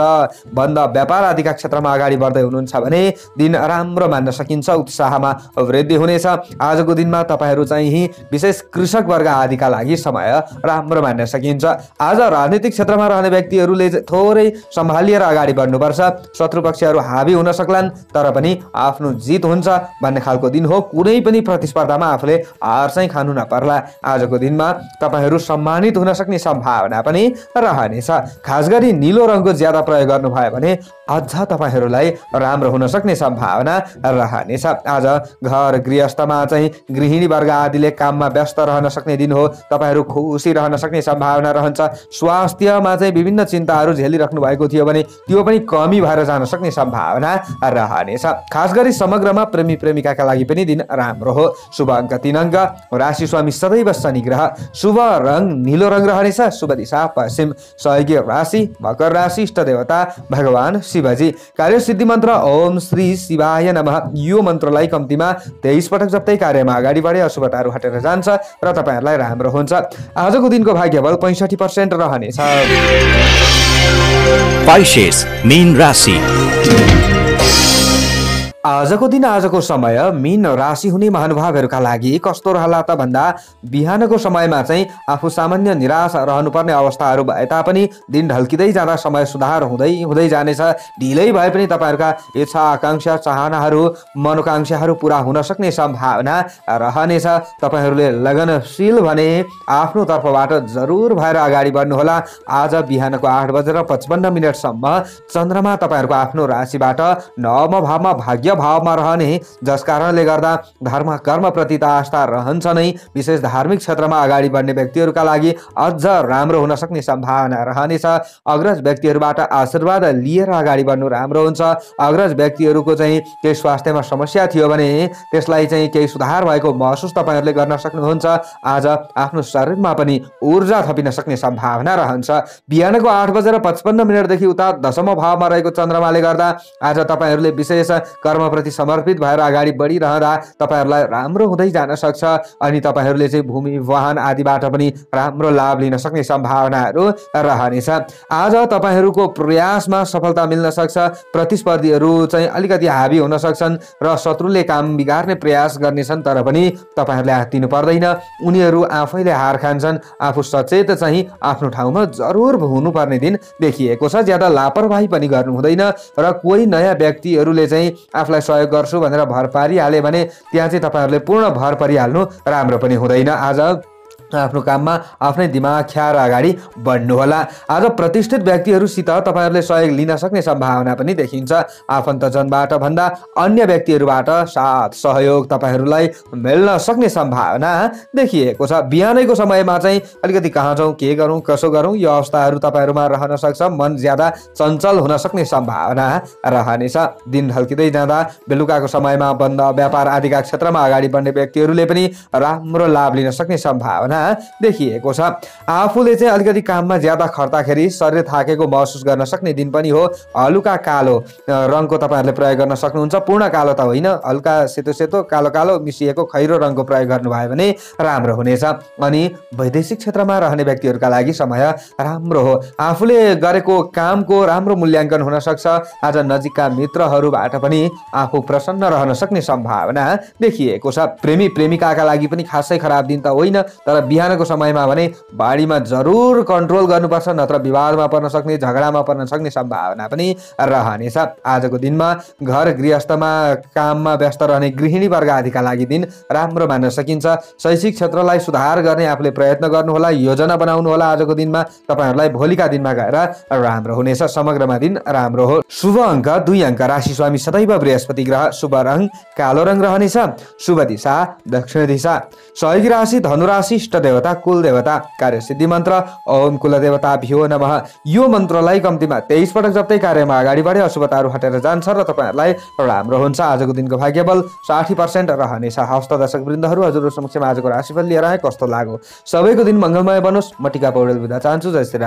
S1: बन्द व्यापार आदिका क्षेत्रमा अगाडि बढ्दै हुनुहुन्छ भने दिन राम्रो मान्न सकिन्छ। उत्साहमा वृद्धि हुनेछ। आजको दिनमा तपाईहरू चाहिँ विशेष कृषक वर्ग आदिका लागि समय राम्रो मान्न सकिन्छ। आज राजनीतिक क्षेत्रमा रहने व्यक्तिहरूले थोरै सम्हालिएर अगाडि बढ्नुपर्छ। शत्रु पक्षहरू हावी हुन सक्लान् तर पनि आफ्नो जित हुन्छ भन्ने खालको दिन हो। कुनै पनि प्रतिस्पर्धामा आफूले हार चाहिँ खानु नपर्ला। आजको दिनमा तपाईहरू सम्मानित हुन सक्ने सम्भावना पनि रहनेछ। खास गरी नीलो रङको ज्यादा प्रयोग गर्नुभयो भने अझ तपाईहरूलाई राम्रो हुन सक्ने सम्भावना रहनेछ। आज घर गृहस्थमा चाहिँ गृहिणी वर्ग आदिले काममा व्यस्त रहन सक्ने दिन हो। तपाईहरू खुसी रहन सक्ने सम्भावना रहन्छ। स्वास्थ्यमा चाहिँ विभिन्न चिन्ताहरू झेलिराख्नु भएको थियो भने त्यो पनि कमी भएर जान सक्ने सम्भावना रहनेछ। खास गरी समग्रमा प्रेमी प्रेमिकाका लागि पनि दिन राम्रो हो। शुभ अङ्क 3 अङ्क। राशि स्वामी सदैव शनि ग्रह। शुभ रङ नीलो रङ रहनेछ। शुभ दिशा पश्चिम। सहयोगी राशि मकर राशि। इष्ट देवता भगवान शिवजी। कार्य सिद्धि मन्त्र ओम श्री शिवाय नमः। यो मन्त्रलाई कम्तीमा 23 पटक जप्दै कार्यमा अगाडि बढे अशुभताहरू हटेर जान्छ र तपाईहरूलाई राम्रो हुन्छ। आजको दिनको भाग्यबल 65% रहनेछ।
S2: पाइसेस मीन राशि।
S1: आजको दिन आजको समय मीन राशि हुने महानुभावहरूका लागि कस्तो रहला त भन्दा बिहानको समयमा चाहिँ आफू सामान्य निराश रहनुपर्ने अवस्थाहरू भए तापनि दिन ढल्किँदै जाँदा समय सुधार हुँदै जानेछ। ढिलै भए पनि तपाईँहरूका इच्छा आकांक्षा चाहनाहरू मनोकांक्षाहरू पुरा हुन सक्ने सम्भावना रहनेछ। तपाईँहरूले लगनशील भने आफ्नो तर्फबाट जरुर भएर अगाडि बढ्नुहोला। आज बिहानको 8:55 सम्म चन्द्रमा तपाईँहरूको आफ्नो राशिबाट 9औं भावमा भाग्य भावमा रहने, जस कारणले गर्दा धर्म कर्म प्रति त आस्था रहन्छ नै। विशेष धार्मिक क्षेत्रमा अगाडि बढ्ने व्यक्तिहरूका लागि अझ राम्रो हुन सक्ने सम्भावना रहनेछ। अग्रज व्यक्तिहरूबाट आशीर्वाद लिएर अगाडि बढ्नु राम्रो हुन्छ। अग्रज व्यक्तिहरूको चाहिँ केही स्वास्थ्यमा समस्या थियो भने त्यसलाई चाहिँ केही सुधार भएको महसुस तपाईँहरूले गर्न सक्नुहुन्छ। आज आफ्नो शरीरमा पनि ऊर्जा थपिन सक्ने सम्भावना रहन्छ। बिहानको 8:55 देखि उता 10औं भावमा रहेको चन्द्रमाले गर्दा आज तपाईँहरूले विशेष कर्मप्रति समर्पित भएर अगाडि बढिरहँदा तपाईहरूलाई राम्रो हुँदै जान सक्छ अनि तपाईँहरूले चाहिँ भूमि वाहन आदिबाट पनि राम्रो लाभ लिन सक्ने सम्भावनाहरू रहनेछ। आज तपाईँहरूको प्रयासमा सफलता मिल्न सक्छ। प्रतिस्पर्धीहरू चाहिँ अलिकति हावी हुन सक्छन् र शत्रुले काम बिगार्ने प्रयास गर्नेछन् तर पनि तपाईँहरूले हात्तिनु पर्दैन। उनीहरू आफैले हार खान्छन्। आफू सचेत चाहिँ आफ्नो ठाउँमा जरुर हुनुपर्ने दिन देखिएको छ। ज्यादा लापरवाही पनि गर्नु हुँदैन र कोही नयाँ व्यक्तिहरूले चाहिँ आफूलाई सहयोग गर्छु भनेर भर पारिहाले भने त्यहाँ चाहिँ तपाईँहरूले पूर्ण भर परिहाल्नु राम्रो पनि हुँदैन। आज आफ्नो काममा आफ्नै दिमाग ख्याएर अगाडि बढ्नुहोला। आज प्रतिष्ठित व्यक्तिहरूसित तपाईँहरूले सहयोग लिन सक्ने सम्भावना पनि देखिन्छ। आफन्तजनबाट भन्दा अन्य व्यक्तिहरूबाट साथ सहयोग तपाईँहरूलाई मिल्न सक्ने सम्भावना देखिएको छ। बिहानैको समयमा चाहिँ अलिकति कहाँ जाउँ, के गरौँ, कसो गरौँ, यो अवस्थाहरू तपाईँहरूमा रहन सक्छ। मन ज्यादा चञ्चल हुन सक्ने सम्भावना रहनेछ। दिन ढल्किँदै जाँदा बेलुकाको समयमा बन्द व्यापार आदिका क्षेत्रमा अगाडि बढ्ने व्यक्तिहरूले पनि राम्रो लाभ लिन सक्ने सम्भावना देखिएको छ। आफूले चाहिँ अलिकति काममा ज्यादा खर्दाखेरि शरीर थाकेको महसुस गर्न सक्ने दिन पनि हो। हलुका कालो रङको तपाईँहरूले प्रयोग गर्न सक्नुहुन्छ। पूर्ण कालो त होइन, हल्का सेतो सेतो कालो कालो मिसिएको खैरो रङको प्रयोग गर्नुभयो भने राम्रो हुनेछ। अनि वैदेशिक क्षेत्रमा रहने व्यक्तिहरूका लागि समय राम्रो हो। आफूले गरेको कामको राम्रो मूल्याङ्कन हुन सक्छ। आज नजिकका मित्रहरूबाट पनि आफू प्रसन्न रहन सक्ने सम्भावना देखिएको छ। प्रेमी प्रेमिकाका लागि पनि खासै खराब दिन त होइन, तर बिहानको समयमा भने बाढीमा जरुर कन्ट्रोल गर्नुपर्छ, नत्र विवादमा पर्न सक्ने, झगडामा पर्न सक्ने सम्भावना पनि रहनेछ। आजको दिनमा घर गृहस्थमा काममा व्यस्त रहने गृहिणी वर्ग आदिका लागि दिन राम्रो मान्न सकिन्छ। शैक्षिक क्षेत्रलाई सुधार गर्ने आफूले प्रयत्न गर्नुहोला, योजना बनाउनुहोला। आजको दिनमा तपाईँहरूलाई भोलिका दिनमा गएर राम्रो हुनेछ। समग्रमा दिन राम्रो हो। शुभ अङ्क 2 अङ्क। राशि स्वामी सदैव बृहस्पति ग्रह। शुभ रङ कालो रङ रहनेछ। शुभ दिशा दक्षिण दिशा। सहयोगी राशि धनुराशि। इष्ट देवता कुल देवता। कार्यसिद्धि मन्त्र ओम कुलदेवताभ्यो नमः। यो मन्त्रलाई कम्तीमा 23 पटक जप्दै कार्यमा अगाडि बढे अशुभताहरू हटेर जान्छ र तपाईँहरूलाई राम्रो हुन्छ। आजको दिनको भाग्यबल 60% रहनेछ। हस्त दर्शक वृन्दहरू, हजुरहरू समक्षमा आजको राशिफल लिएर आए, कस्तो लाग्यो? सबैको दिन मङ्गलमय बनोस्। म टिका पौडेल बिदा चाहन्छु। जय श्री राम।